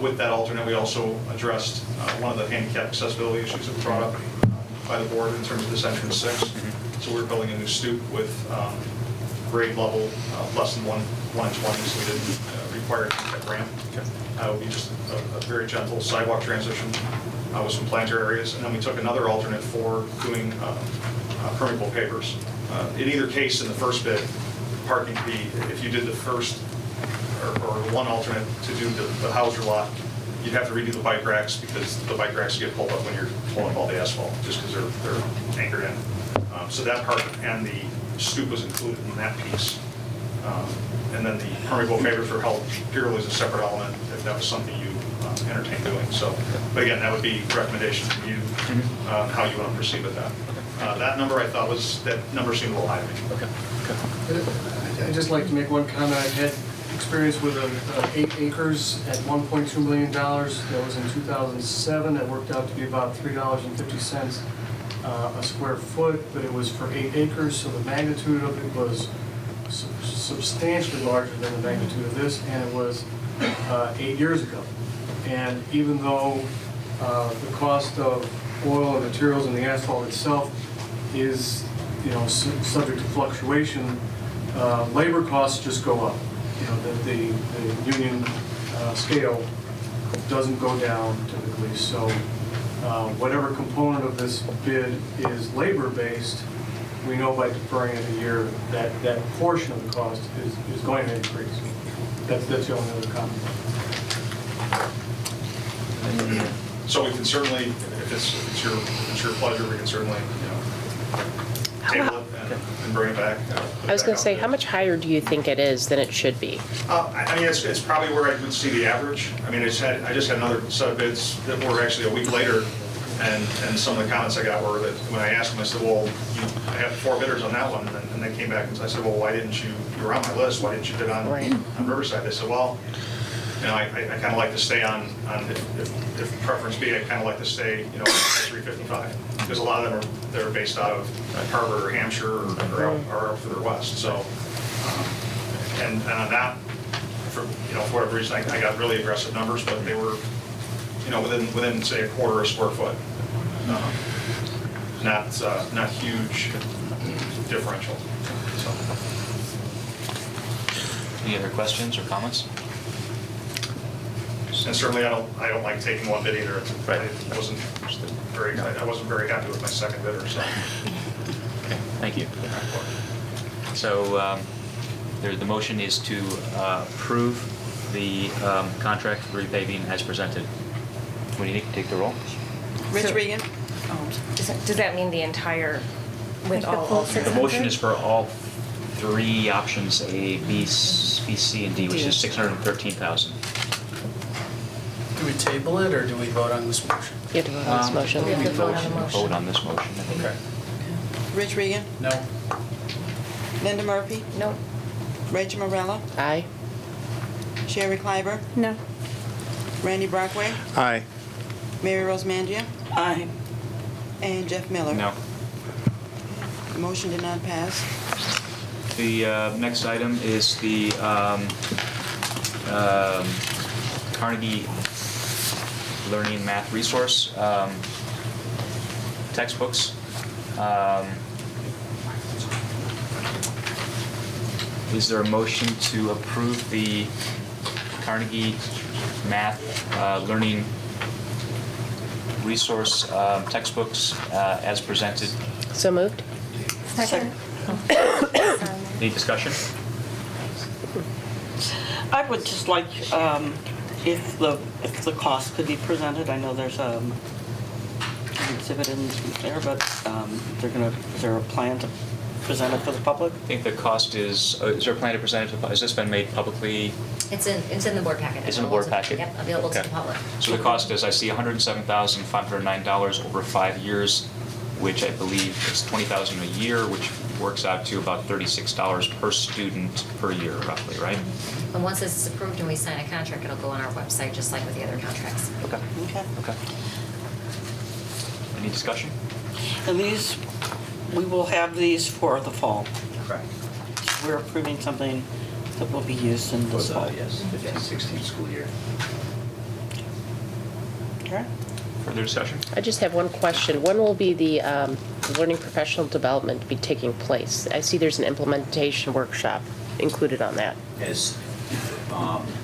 With that alternate, we also addressed one of the handicap accessibility issues that were brought up by the board in terms of this entrance 6. So we're building a new stoop with grade level less than 120, so we didn't require a handicap ramp. It would be just a very gentle sidewalk transition with some planter areas. And then we took another alternate for doing permeable pavers. In either case, in the first bid, parking fee, if you did the first or one alternate to do the Hauser lot, you'd have to redo the bike racks because the bike racks get pulled up when you're pulling up all the asphalt, just because they're anchored in. So that part and the stoop was included in that piece. And then the permeable pavers were held purely as a separate element if that was something you entertain doing. So, but again, that would be recommendation from you, how you want to proceed with that. That number I thought that number seemed a little high to me. I'd just like to make one comment. I've had experience with 8 acres at $1.2 million. That was in 2007. That worked out to be about $3.50 a square foot, but it was for 8 acres, so the magnitude of it was substantially larger than the magnitude of this, and it was 8 years ago. And even though the cost of oil and materials and the asphalt itself is, subject to fluctuation, labor costs just go up. The union scale doesn't go down typically. So whatever component of this bid is labor-based, we know by deferring it a year that portion of the cost is going to increase. That's the only other comment. So we can certainly, if it's your pleasure, we can certainly, table it and bring it back. I was going to say, how much higher do you think it is than it should be? I mean, it's probably where I would see the average. I mean, I just had another set of bids that were actually a week later, and some of the comments I got were that when I asked them, I said, well, I have 4 bidders on that one, and they came back and I said, well, why didn't you were on my list, why didn't you bid on Riverside? They said, well, I kind of like to stay on if preference be, I kind of like to stay, at 355, because a lot of them they're based out of Harvard or Hampshire or out further west. So, and on that, for whatever reason, I got really aggressive numbers, but they were, within say a quarter of a square foot, not huge differential. So. Any other questions or comments? And certainly, I don't like taking one bid either. I wasn't very happy with my second bidder. So, okay, thank you. So, the motion is to approve the contract for repaving as presented. Would you need to take the roll? Rich Regan. Does that mean the entire, with all 600? The motion is for all 3 options, A, B, C, and D, which is 613,000. Do we table it, or do we vote on this motion? You have to vote on this motion. We have to vote on this motion. Okay. Rich Regan. No. Linda Murphy. No. Rachel Morella. Aye. Sherry Kleiber. No. Randy Brockway. Aye. Mary Rose Mangia. Aye. And Jeff Miller. No. The motion did not pass. The next item is the Carnegie Learning Math Resource textbooks. Is there a motion to approve the Carnegie Math Learning Resource textbooks as presented? So moved. Second. Any discussion? I would just like, if if the cost could be presented. I know there's an exhibit in there, but is there a plan to present it to the public? I think the cost is there a plan to present it to the public? Has this been made publicly? It's in the board packet. It's in the board packet? Yep, available to Okay. the public. So the cost is, I see $107,509 over 5 years, which I believe is $20,000 a year, which works out to about $36 per student per year, roughly, right? And once this is approved and we sign a contract, it'll go on our website, just like with the other contracts. Okay. Okay. Okay. Any discussion? And these, we will have these for the fall. Correct. We're approving something that will be used in this fall. Yes, 15-16 school year. Okay. Further discussion? I just have one question. When will be the learning professional development be taking place? I see there's an implementation workshop included on that. As,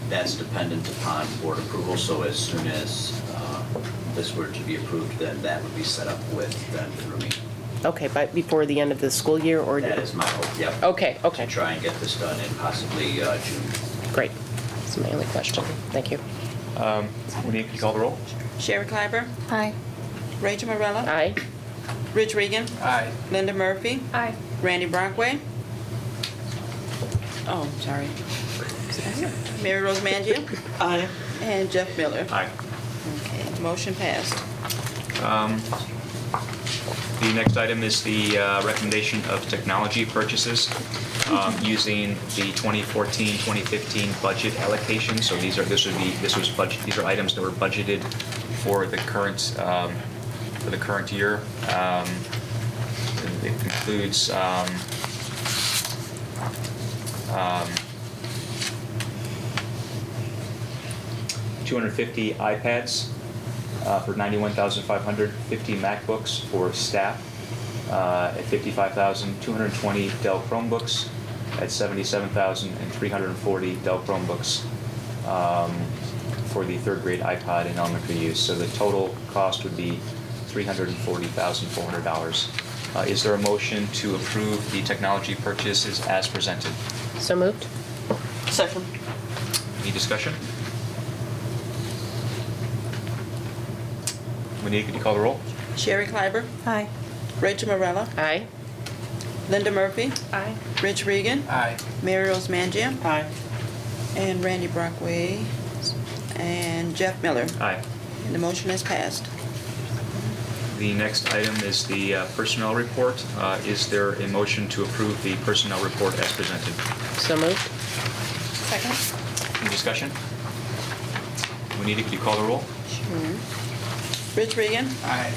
that's dependent upon board approval, so as soon as this were to be approved, then that would be set up with them through me. Okay, but before the end of the school year, or? That is my hope, yep. Okay, okay. To try and get this done in possibly June. Great. That's my only question. Thank you. Monique, can you call the roll? Sherry Clyber? Aye. Rachel Morella? Aye. Rich Regan? Aye. Linda Murphy? Aye. Randy Brockway? Oh, sorry. Mary Rose Mangia? Aye. And Jeff Miller? Aye. Okay, motion passed. The next item is the recommendation of technology purchases using the 2014-2015 budget allocation. So these are items that were budgeted for the current year. It includes 250 iPads for $91,500, 50 MacBooks for staff at $55,000, 220 Dell Chromebooks at $77,000, and 340 Dell Chromebooks for the third grade iPod in elementary use. So the total cost would be $340,400. Is there a motion to approve the technology purchases as presented? So moved. Second. Any discussion? Monique, could you call the roll? Sherry Clyber? Aye. Rachel Morella? Aye. Linda Murphy? Aye. Rich Regan? Aye. Mary Rose Mangia? Aye. And Randy Brockway? And Jeff Miller? Aye. And the motion is passed. The next item is the personnel report. Is there a motion to approve the personnel report as presented? So moved. Second. Any discussion? Juanita, could you call the roll? Sure. Rich Regan? Aye.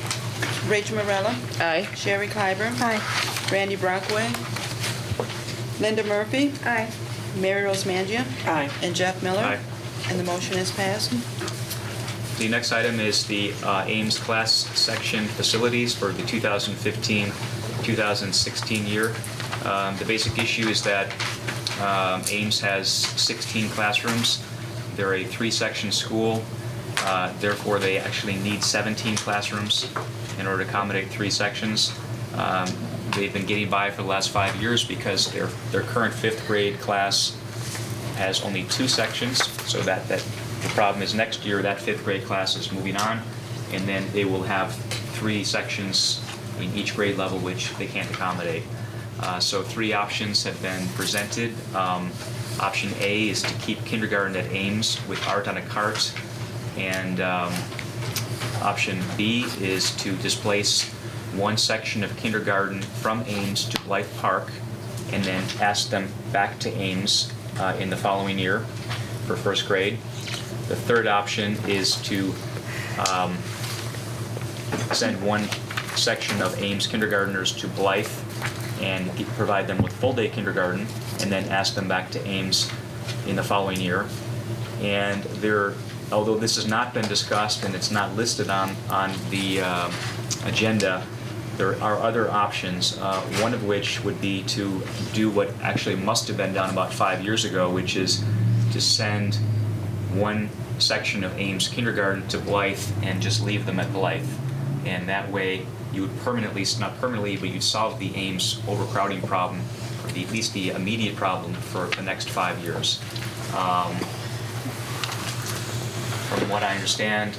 Rachel Morella? Aye. Sherry Clyber? Aye. Randy Brockway? Linda Murphy? Aye. Mary Rose Mangia? Aye. And Jeff Miller? Aye. And the motion is passed. The next item is the Ames class section facilities for the 2015-2016 year. The basic issue is that Ames has 16 classrooms. They're a 3-section school. Therefore, they actually need 17 classrooms in order to accommodate 3 sections. They've been getting by for the last 5 years because their current 5th grade class has only 2 sections. So that the problem is next year that 5th grade class is moving on, and then they will have 3 sections in each grade level which they can't accommodate. So 3 options have been presented. Option A is to keep kindergarten at Ames with art on a cart. And option B is to displace 1 section of kindergarten from Ames to Blythe Park and then ask them back to Ames in the following year for 1st grade. The third option is to send 1 section of Ames kindergartners to Blythe and provide them with full-day kindergarten and then ask them back to Ames in the following year. And although this has not been discussed and it's not listed on the agenda, there are other options, one of which would be to do what actually must have been done about 5 years ago, which is to send 1 section of Ames kindergarten to Blythe and just leave them at Blythe. And that way you would permanently, not permanently, but you'd solve the Ames overcrowding problem, or at least the immediate problem for the next 5 years. from what I understand,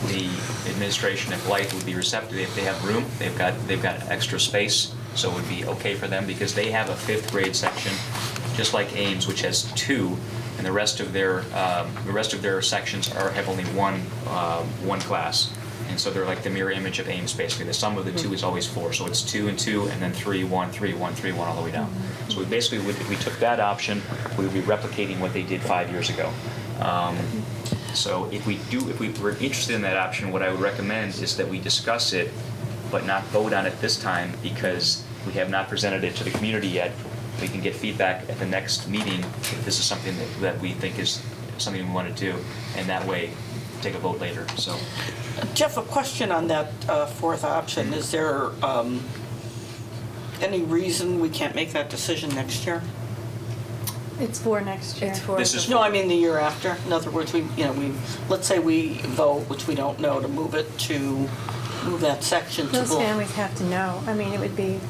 the administration at Blythe would be receptive if they have room. They've got extra space, so it would be okay for them because they have a 5th grade section, just like Ames, which has 2, and the rest of their sections have only one class. And so they're like the mirror image of Ames, basically. The sum of the 2 is always 4. So it's 2 and 2, and then 3, 1, 3, 1, 3, 1, all the way down. So we basically, if we took that option, we would be replicating what they did 5 years ago. So if we were interested in that option, what I would recommend is that we discuss it, but not vote on it this time because we have not presented it to the community yet. We can get feedback at the next meeting if this is something that we think is something we want to do, and that way take a vote later. So, Jeff, a question on that 4th option. Is there any reason we can't make that decision next year? It's for next year. It's for. No, I mean the year after. In other words, let's say we vote, which we don't know, to move that section to Those Blue. families have to know. I mean, it would be,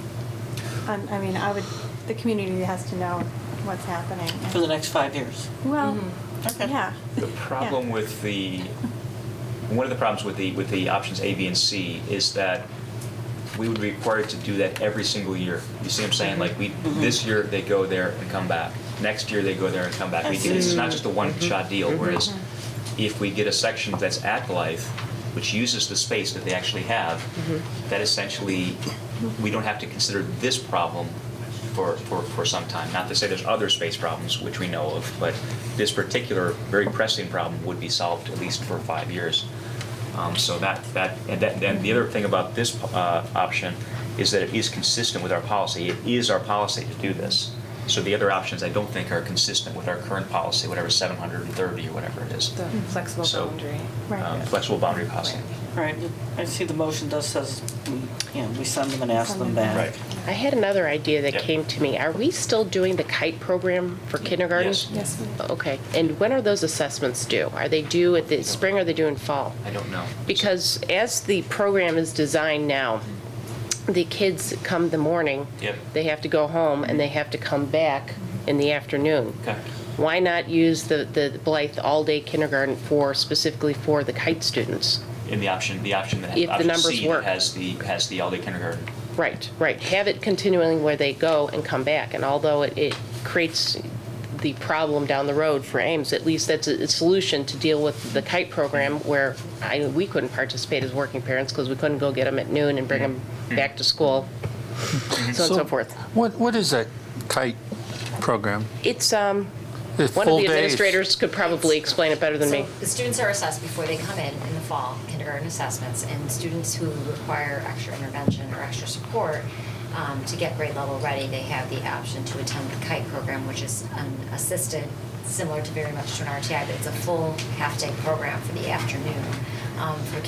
the community has to know what's happening. For the next 5 years. Well, Okay. yeah. the problem with one of the problems with the options A, B, and C is that we would be required to do that every single year. You see what I'm saying? Like this year they go there and come back. Next year they go there and come back. It's not just a one-shot deal. Whereas if we get a section that's at Blythe, which uses the space that they actually have, that essentially we don't have to consider this problem for some time. Not to say there's other space problems which we know of, but this particular very pressing problem would be solved at least for 5 years. So and the other thing about this option is that it is consistent with our policy. It is our policy to do this. So the other options I don't think are consistent with our current policy, whatever 730 or whatever it is. The flexible boundary. Flexible boundary policy. Right. I see the motion says we send them and ask them back. Right. I had another idea that came to me. Are we still doing the kite program for kindergarten? Yes. Okay. And when are those assessments due? Are they due at the spring or are they due in fall? I don't know. Because as the program is designed now, the kids come the morning, they have to go home, and they have to come back in the afternoon. Okay. Why not use the Blythe all-day kindergarten specifically for the kite students? In the option that If the option numbers C work. that has the all-day kindergarten. Right. Have it continuing where they go and come back. And although it creates the problem down the road for Ames, at least that's a solution to deal with the kite program where we couldn't participate as working parents because we couldn't go get them at noon and bring them back to school, so on and so forth. What is that kite program? It's one of full the days. administrators could probably explain it better than me. So the students are assessed before they come in the fall, kindergarten assessments, and students who require extra intervention or extra support to get grade level ready, they have the option to attend the kite program, which is an assisted, similar to very much to an RTI, but it's a full half-day program for the afternoon for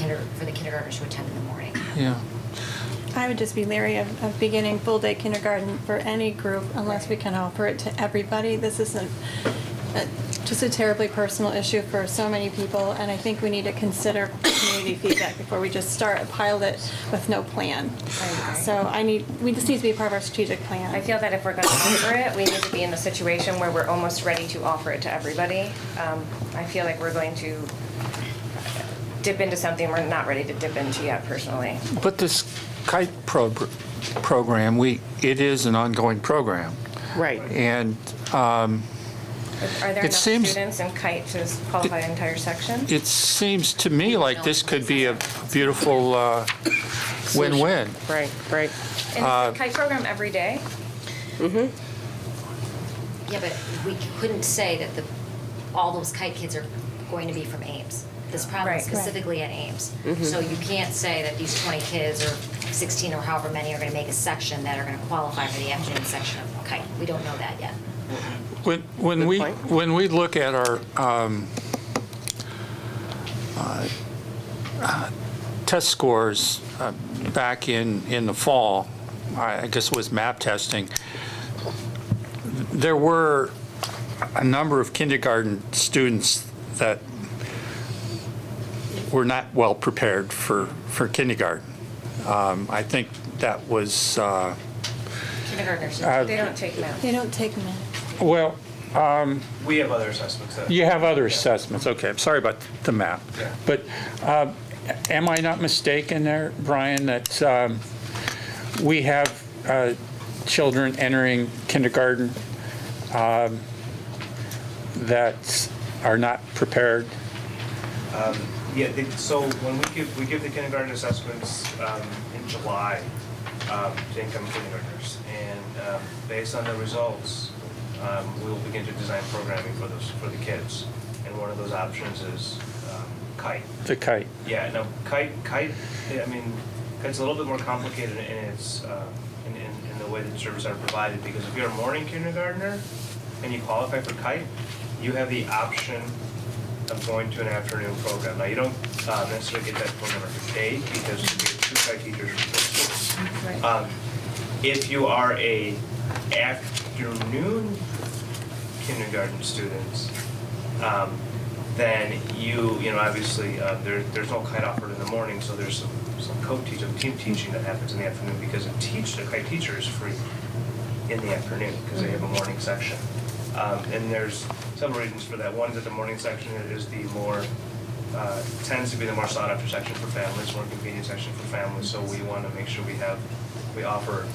the kindergartners who attend in the morning. Yeah. I would just be leery of beginning full-day kindergarten for any group unless we can offer it to everybody. This isn't just a terribly personal issue for so many people, and I think we need to consider community feedback before we just start a pilot with no plan. So we just need to be part of our strategic plan. I feel that if we're going to offer it, we need to be in a situation where we're almost ready to offer it to everybody. I feel like we're going to dip into something we're not ready to dip into yet, personally. But this kite program, it is an ongoing program. Right. And Are there enough students in kite to qualify an entire section? it seems to me like this could be a beautiful win-win. Right. And is the kite program every day? Yeah, but we couldn't say that all those kite kids are going to be from Ames. This problem is specifically at Ames. So you can't say that these 20 kids or 16 or however many are going to make a section that are going to qualify for the afternoon section of kite. We don't know that yet. When we look at our test scores back in the fall, I guess it was map testing, there were a number of kindergarten students that were not well prepared for kindergarten. I think that was Kindergartners, they don't take math. They don't take math. well, We have other assessments. You have other assessments, okay, I'm sorry about the map. Yeah. But am I not mistaken there, Brian, that we have children entering kindergarten that are not prepared? So when we give the kindergarten assessments in July to incoming kindergartners, and based on the results, we will begin to design programming for the kids. And one of those options is kite. The kite. Yeah, no, kite. I mean, kite's a little bit more complicated in its in the way that services are provided, because if you're a morning kindergartner and you qualify for kite, you have the option of going to an afternoon program. Now, you don't necessarily get that program every day because we have 2 kite teachers from both schools. Right. If you are a afternoon kindergarten student, then you know obviously there's no kite offered in the morning, so there's some co-teaching, team teaching that happens in the afternoon, because the kite teacher is free in the afternoon because they have a morning section. And there's several reasons for that. One is that the morning section is the more tends to be the more sought after section for families, more convenient section for families. So we want to make sure we offer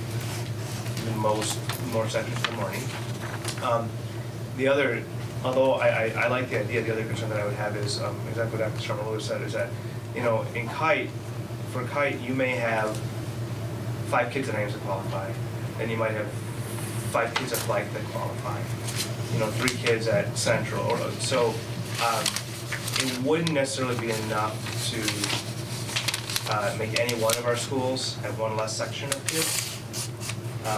more sections in the morning. The other, although I like the idea, the other concern that I would have is exactly what Dr. Strummer said, is that, you know, for kite, you may have 5 kids at Ames that qualify, and you might have 5 kids at Flight that qualify, you know, 3 kids at Central. So it wouldn't necessarily be enough to make any one of our schools have one less section of kids,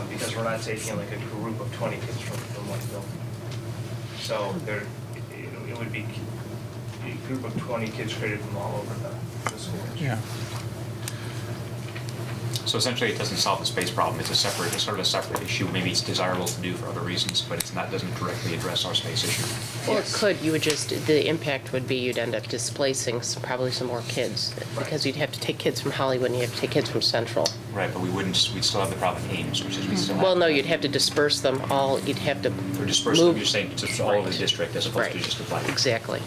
because we're not taking like a group of 20 kids from one building. So it would be a group of 20 kids created from all over the school. Yeah. So essentially, it doesn't solve the space problem. It's sort of a separate issue. Maybe it's desirable to do for other reasons, but doesn't directly address our space issue. Well, it could. The impact would be you'd end up displacing probably some more kids, because you'd have to take kids from Hollywood and you have to take kids from Central. Right, but we'd still have the problem of Ames, which is we still have. Well, no, you'd have to disperse them all. You'd have to Or disperse them, you're saying, to all over the district as opposed to just the Flight. Exactly.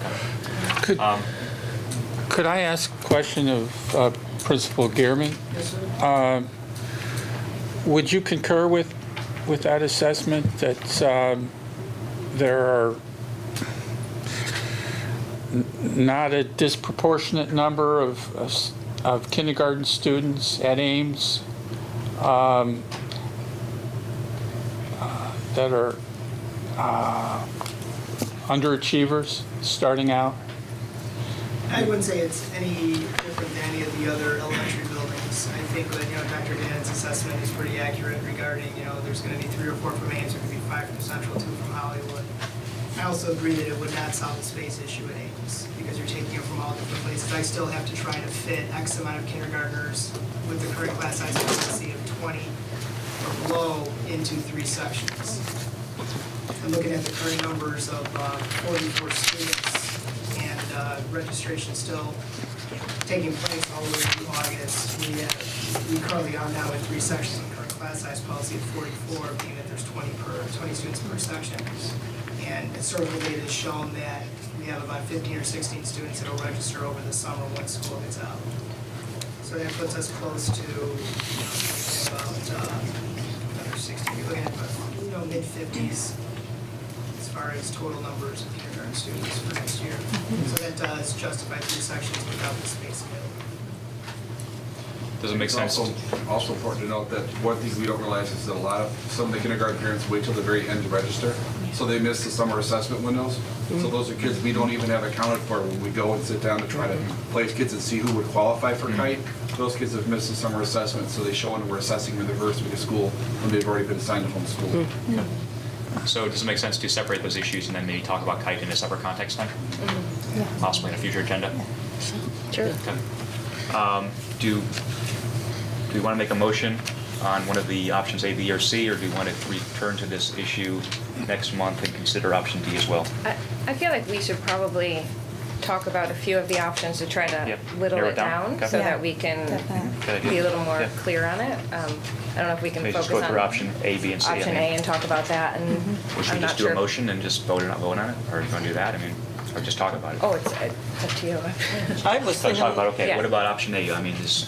Could I ask a question of Principal Gierman? Yes, sir. Would you concur with that assessment that there are not a disproportionate number of kindergarten students at Ames that are underachievers starting out? I wouldn't say it's any different than any of the other elementary buildings. I think that, Dr. Dan's assessment is pretty accurate regarding, there's going to be 3 or 4 from Ames, there could be 5 from Central, 2 from Hollywood. I also agree that it would not solve the space issue at Ames, because you're taking them from all different places. I still have to try to fit X amount of kindergartners with the current class size policy of 20 or below into 3 sections. I'm looking at the current numbers of 44 students, and registration still taking place all the way through August. We currently are now in 3 sections of the current class size policy of 44, being that there's 20 students per section. And historical data has shown that we have about 15 or 16 students that will register over the summer once school gets out. So that puts us close to about another 60. You're looking at about mid-50s as far as total numbers of kindergarten students for next year. So that does justify 3 sections without the space available. Does it make sense? Also important to note that one thing we don't realize is that some of the kindergarten parents wait till the very end to register, so they miss the summer assessment windows. So those are kids we don't even have accounted for when we go and sit down to try to place kids and see who would qualify for kite. Those kids have missed the summer assessment, so they show when we're assessing them in the first week of school when they've already been assigned to homeschool. So does it make sense to separate those issues and then maybe talk about kite in a separate context then? Possibly in a future agenda? Sure. Okay. Do we want to make a motion on one of the options A, B, or C, or do we want to return to this issue next month and consider option D as well? I feel like we should probably talk about a few of the options to try to Yep. whittle Narrow it it down. down Okay. so Yeah. that we can Good idea. be a little more Yeah. clear on it. I don't know if we can Maybe focus just go on through option A, B, and C. option A and talk about that, and Or should I'm we not just do a sure. motion and just vote on it? Or you want to do that? I mean, or just talk about it? Oh, it's up to you. I was Let's thinking. talk about, okay, Yeah. what about option A? I mean, is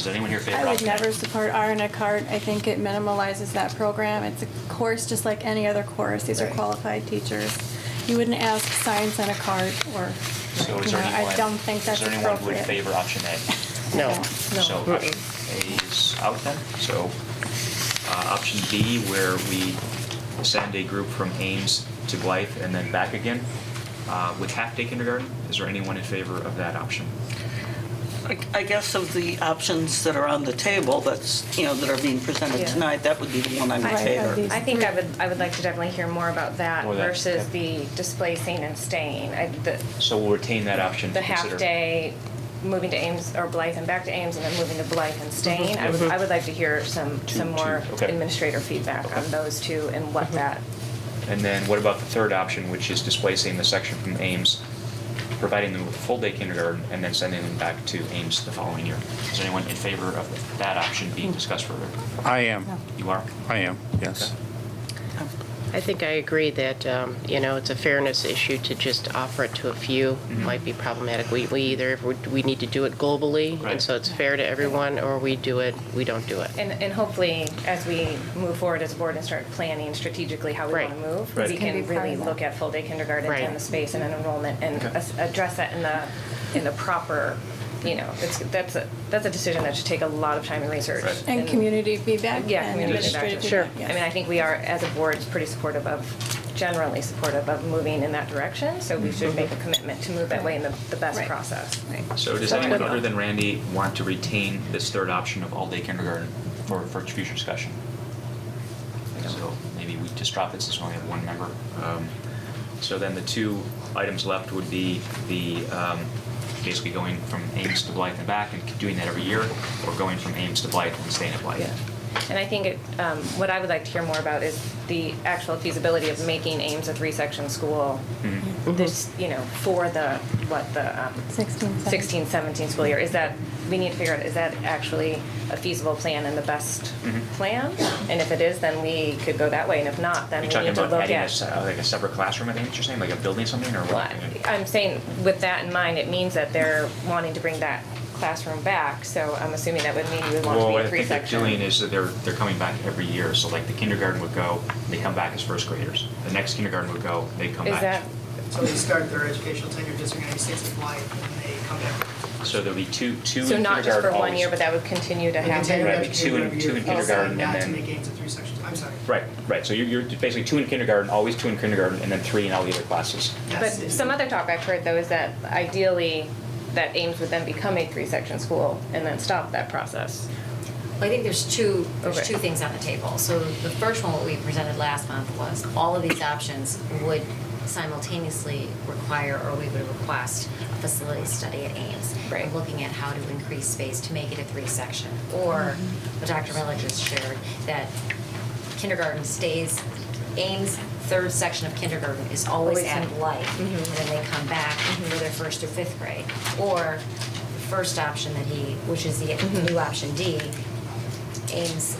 anyone here favor I would option A? never support R in a cart. I think it minimalizes that program. It's a course just like any other course. These are Right. qualified teachers. You wouldn't ask science on a cart or, So is you there know, anyone? I don't think that's Is there anyone who would appropriate. favor option A? No. So option A is out then. So option B, where we send a group from Ames to Blythe and then back again with half-day kindergarten. Is there anyone in favor of that option? I guess of the options that are on the table, that's, that are being presented Yeah. tonight, that would be the one I would I have favor. these I think I would like to definitely hear more about that More of that, versus okay. the displacing and staying. So we'll retain that option. The to consider. half day, moving to Ames or Blythe and back to Ames, and then moving to Blythe and staying. Mhm. I would like to hear some more okay. administrator feedback on those two and what that. And then what about the third option, which is displacing the section from Ames, providing them with full-day kindergarten, and then sending them back to Ames the following year? Is anyone in favor of that option being discussed further? I am. You are? I am, yes. I think I agree that, it's a fairness issue to just offer it to a few. Might be problematic. We either, we need to do it globally, Right. and so it's fair to everyone, or we don't do it. And hopefully, as we move forward as a board and start planning strategically how we Right. want to move, Right. we Can be can part really of that. look at full-day kindergarten Right. and the space and an enrollment and Okay. address that in the proper, that's a decision that should take a lot of time and research. Right. And community feedback. Yeah, and community administrative feedback. Sure. feedback, I mean, yes. I think we are, as a board, pretty generally supportive of moving in that direction, so we should make a commitment to move that way in the best Right. process. So does anyone other than Randy want to retain this third option of all-day kindergarten for future discussion? So maybe we just drop it since we only have one member. So then the two items left would be the basically going from Ames to Blythe and back and doing that every year, or going from Ames to Blythe and staying at Blythe. Yeah. And I think what I would like to hear more about is the actual feasibility of making Ames a three-section school. This, for the 16-17 school year. We need to figure out, is that actually a feasible plan and the best plan? And if it is, then we could go that way, and if not, then You're we talking need to about look adding at. like a separate classroom at Ames, you're saying, like a building something, or Well, what? I'm saying with that in mind, it means that they're wanting to bring that classroom back, so I'm assuming that would mean you would want Well, to what be I a think they're three-section. doing is that they're coming back every year. So like the kindergarten would go, they come back as first graders. The next kindergarten would go, they come Is back. that, So they start their educational tenure district 96 at Blythe, and then they come back. So there'll be two so in not just for kindergarten 1 year, always. but that would continue to They happen? continue Right, to but two in- educate two in every year, kindergarten, not and to then- make Ames at three sections. I'm sorry. Right. So you're basically two in kindergarten, always two in kindergarten, and then three in all the other classes. But Yes. some other talk I've heard, though, is that ideally, that Ames would then become a three-section school and then stop that process. Well, I think there's two Okay. things on the table. So the first one, what we presented last month, was all of these options would simultaneously require, or we would request, a facility study at Ames. Right. Looking at how to increase space to make it a three-section. Or what Dr. Miller just shared, that kindergarten stays, Ames' third section of kindergarten is always Always at in- Blythe, and then they come back for their first through fifth grade. Or the first option that which is the new option D, Ames'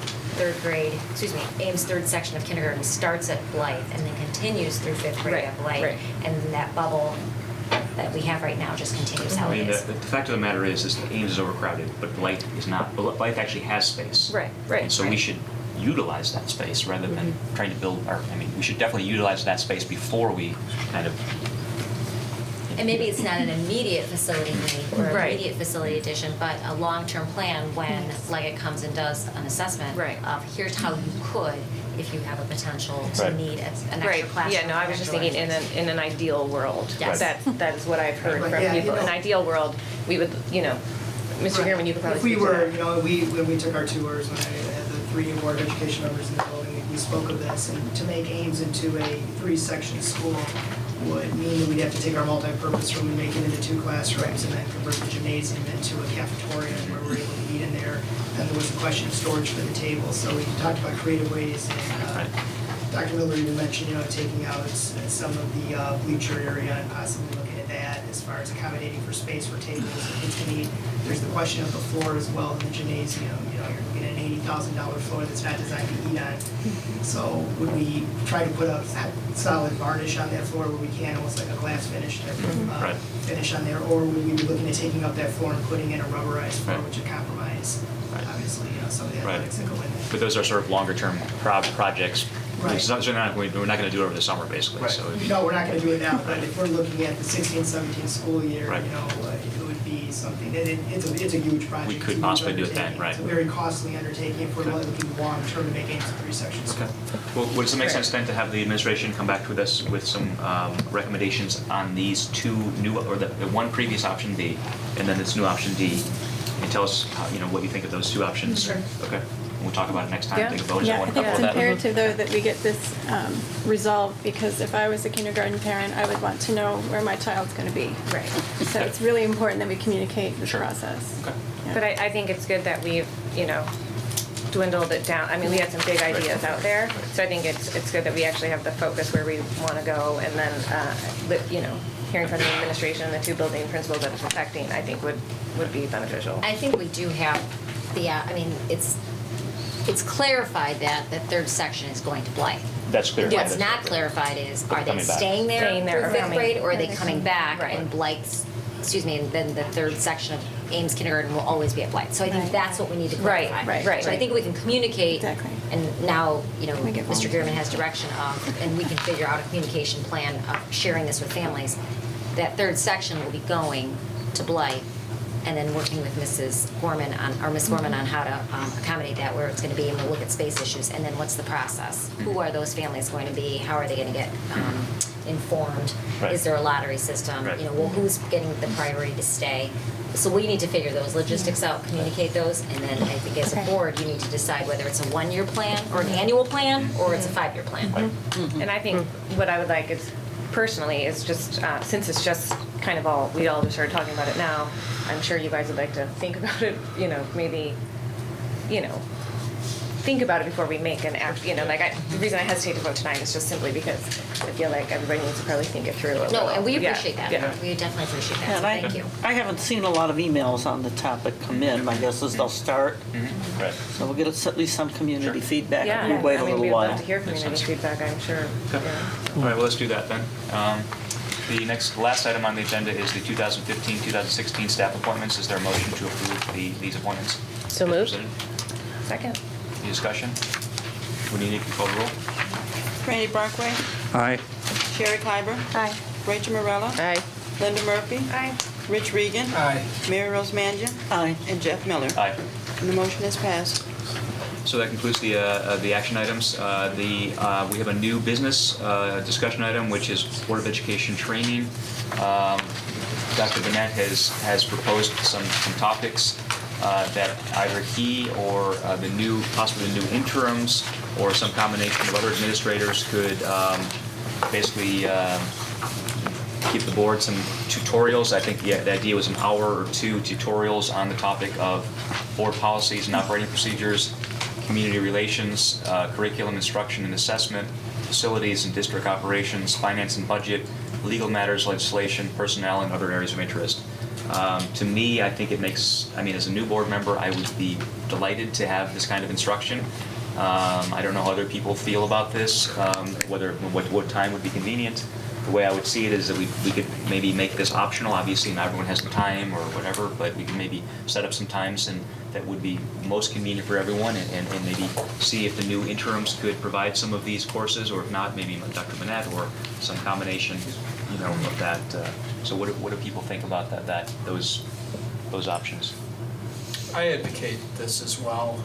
Ames' third section of kindergarten starts at Blythe and then continues through fifth grade at Blythe. right. And then that bubble that we have right now just continues how I it mean, is. the fact of the matter is that Ames is overcrowded, but Blythe is not. Blythe actually has space. Right. And so we should utilize that space rather than trying to build we should definitely utilize that space before we kind of. And maybe it's not an immediate facility need or Right. immediate facility addition, but a long-term plan when Leggett comes and does an assessment Right. of here's how you could if you have a potential to Right. need an extra Right, classroom. yeah, no, I was just extra thinking in an ideal world. Yes. That is what I've heard But from yeah, people. you know- In an ideal world, we would, Mr. Right. Gearman, you could probably If we speak to were, that. when we took our tours, when I had the three new board of education members in the building, we spoke of this, and to make Ames into a three-section school would mean that we'd have to take our multi-purpose room and make it into two classrooms, and then convert the gymnasium into a cafeteria where we're able to eat in there. And there was a question of storage for the table, so we talked about creative ways and Dr. Miller even mentioned, taking out some of the bleacher area and possibly looking at that as far as accommodating for space for tables and kids can eat. There's the question of the floor as well in the gymnasium. You're looking at an $80,000 floor that's not designed to eat on. So would we try to put a solid varnish on that floor where we can, almost like a glass finish type of finish on there? Or would we be looking at taking up that floor and putting in a rubberized floor, which would compromise, obviously, some of the athletics that go in there? But those are sort of longer-term projects. Right. We're not going to do it over the summer, basically. Right. So No, we're not going to do it now, but if we're looking at the 16-17 school year, Right. It would be something, it's a huge project. We It's a could huge possibly do it then, undertaking. right. It's a very costly undertaking if we're looking long-term to make Ames a three-section school. Well, would it make sense then to have the administration come back with us with some recommendations on these two new, or the one previous option B, and then this new option D, and tell us how, what you think of those two options? Sure. Okay. We'll talk about it next time. Take a vote. Yeah, I Want to think couple it's of that? imperative, though, that we get this resolved, because if I was a kindergarten parent, I would want to know where my child's going to be. Right. So it's really important that we communicate the process. Okay. But I think it's good that we've, dwindled it down. I mean, we had some big ideas out there, so I think it's good that we actually have the focus where we want to go, and then, hearing from the administration and the two building principals that it's affecting, I think would be beneficial. I think we do have the, it's clarified that the third section is going to Blythe. That's clear. What's not clarified is, are they Coming back. staying there Staying there through or fifth coming- grade, or are they or they coming coming- back? right. And Blythe's, and then the third section of Ames kindergarten will always be at Blythe. So I think that's what we need to Right, clarify. right. So I think we can communicate. Exactly. And now, We get Mr. volunteers. Gearman has direction of, and we can figure out a communication plan of sharing this with families. That third section will be going to Blythe, and then working with Mrs. Gorman or Ms. Gorman on how to accommodate that, where it's going to be, and we'll look at space issues, and then what's the process? Who are those families going to be? How are they going to get informed? Right. Is there a lottery system? Right. Who's getting the priority to stay? So we need to figure those logistics out, communicate those, and then I think as a board, you need to decide whether it's a one-year plan, or an annual plan, or it's a 5-year plan. And I think what I would like is, personally, is just, since it's just kind of we all just started talking about it now, I'm sure you guys would like to think about it, maybe, think about it before we make an act, the reason I hesitate to vote tonight is just simply because I feel like everybody needs to probably think it through a little. No, and we Yeah, appreciate that. yeah. We definitely appreciate that, And so thank you. I haven't seen a lot of emails on the topic come in. My guess is they'll start. Right. So we'll get at least some community feedback Yeah, if we wait a I mean, little we'd while. love to hear community feedback, I'm sure. Okay. All right, well, let's do that then. The last item on the agenda is the 2015-2016 staff appointments. Is there a motion to approve these appointments? So moved. Presented? Second. Any discussion? Would you need to call the roll? Randy Brockway, Aye. Sherry Kleiber, Aye. Rachel Morella, Aye. Linda Murphy, Aye. Rich Regan, Aye. Mary Rose Mangia, Aye. and Jeff Miller. Aye. And the motion is passed. So that concludes the action items. We have a new business discussion item, which is Board of Education training. Dr. Burnett has proposed some topics that either he or possibly the new interims or some combination of other administrators could basically give the board some tutorials. I think the idea was an hour or two tutorials on the topic of board policies and operating procedures, community relations, curriculum instruction and assessment, facilities and district operations, finance and budget, legal matters, legislation, personnel, and other areas of interest. To me, I think it makes, as a new board member, I would be delighted to have this kind of instruction. I don't know how other people feel about this, what time would be convenient. The way I would see it is that we could maybe make this optional. Obviously, not everyone has the time or whatever, but we can maybe set up some times and that would be most convenient for everyone, and maybe see if the new interims could provide some of these courses, or if not, maybe Dr. Burnett or some combination, of that. So what do people think about those options? I advocate this as well.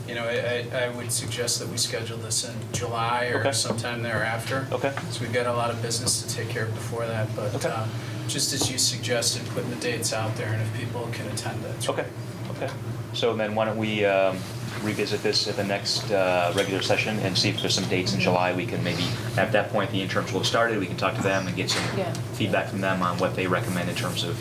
I would suggest that we schedule this in July or Okay. sometime thereafter. Okay. So we've got a lot of business to take care of before that, but Okay. just as you suggested, putting the dates out there, and if people can attend it. Okay. So then why don't we revisit this at the next regular session and see if there's some dates in July. We can maybe, at that point, the interims will have started. We can talk to them and get some feedback from them on what they recommend in terms of,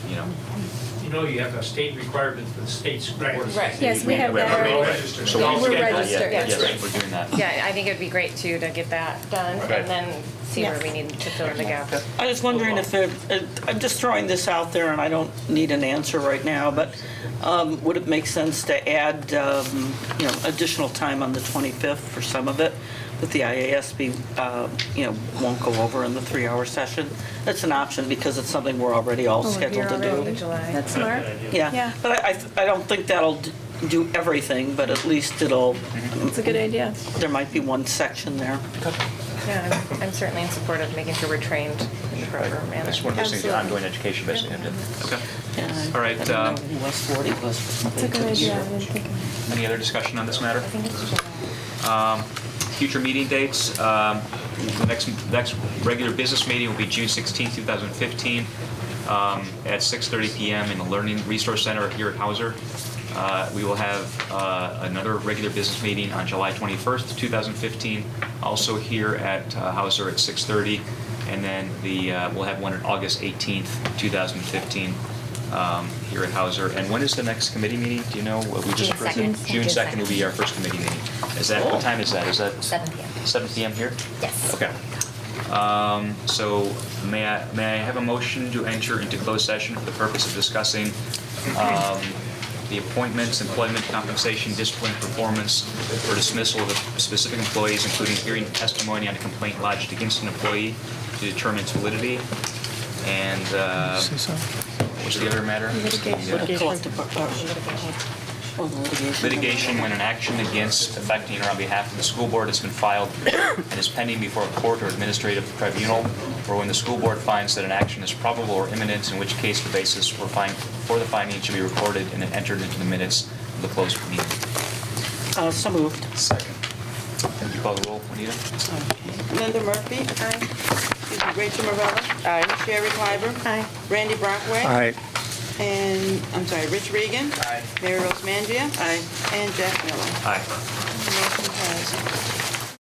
you know, you have a state requirement for the state school board. Right. Yes, we have that. We're registered. So Yeah, we're scheduled that. registered. Yeah, Yes. yes, we're doing that. Yeah, I think it'd be great too to get that done Okay. and then see where Yes. we need to fill in the gaps. I was wondering if I'm just throwing this out there, and I don't need an answer right now, but would it make sense to add, additional time on the 25th for some of it, that the IASB, won't go over in the 3-hour session? That's an option because it's something we're already all Oh, scheduled you're to already- do. July. That's smart. Yeah, Yeah. but I don't think that'll do everything, but at least it'll, It's a good idea. there might be one section there. Yeah, I'm certainly in support of making sure we're trained in the proper manner. It's one of those things, that Absolutely. ongoing education, basically. Okay. Yeah, All right, I didn't know who West 40 was. It's a good idea. I didn't think of it. Any other discussion on this matter? I think it's July. Future meeting dates, the next regular business meeting will be June 16, 2015, at 6:30 PM in the Learning Resource Center here at Hauser. We will have another regular business meeting on July 21st, 2015, also here at Hauser at 6:30, and then we'll have one on August 18th, 2015, here at Hauser. And when is the next committee meeting? Do you know? We just June 2nd. June 2nd will be our first committee meeting. Is that, what time is that? Is that 7 p.m. 7 p.m. here? Yes. Okay. So may I have a motion to enter into closed session for the purpose of discussing the appointments, employment, compensation, discipline, performance, or dismissal of specific employees, including hearing testimony on a complaint lodged against an employee to determine its validity, and what was the other matter? Litigation when an action against, affecting, or on behalf of the school board has been filed and is pending before a court or administrative tribunal, or when the school board finds that an action is probable or imminent, in which case the basis for the finding should be recorded and entered into the minutes of the closed meeting. So moved. Second. Can you call the roll, Anita? Linda Murphy. Aye. Excuse me, Rachel Morella. Aye. Sherry Clyburn. Aye. Randy Brockway. Aye. And, I'm sorry, Rich Regan. Aye. Mary Rose Mangia. Aye. And Jack Miller. Aye. Motion passes.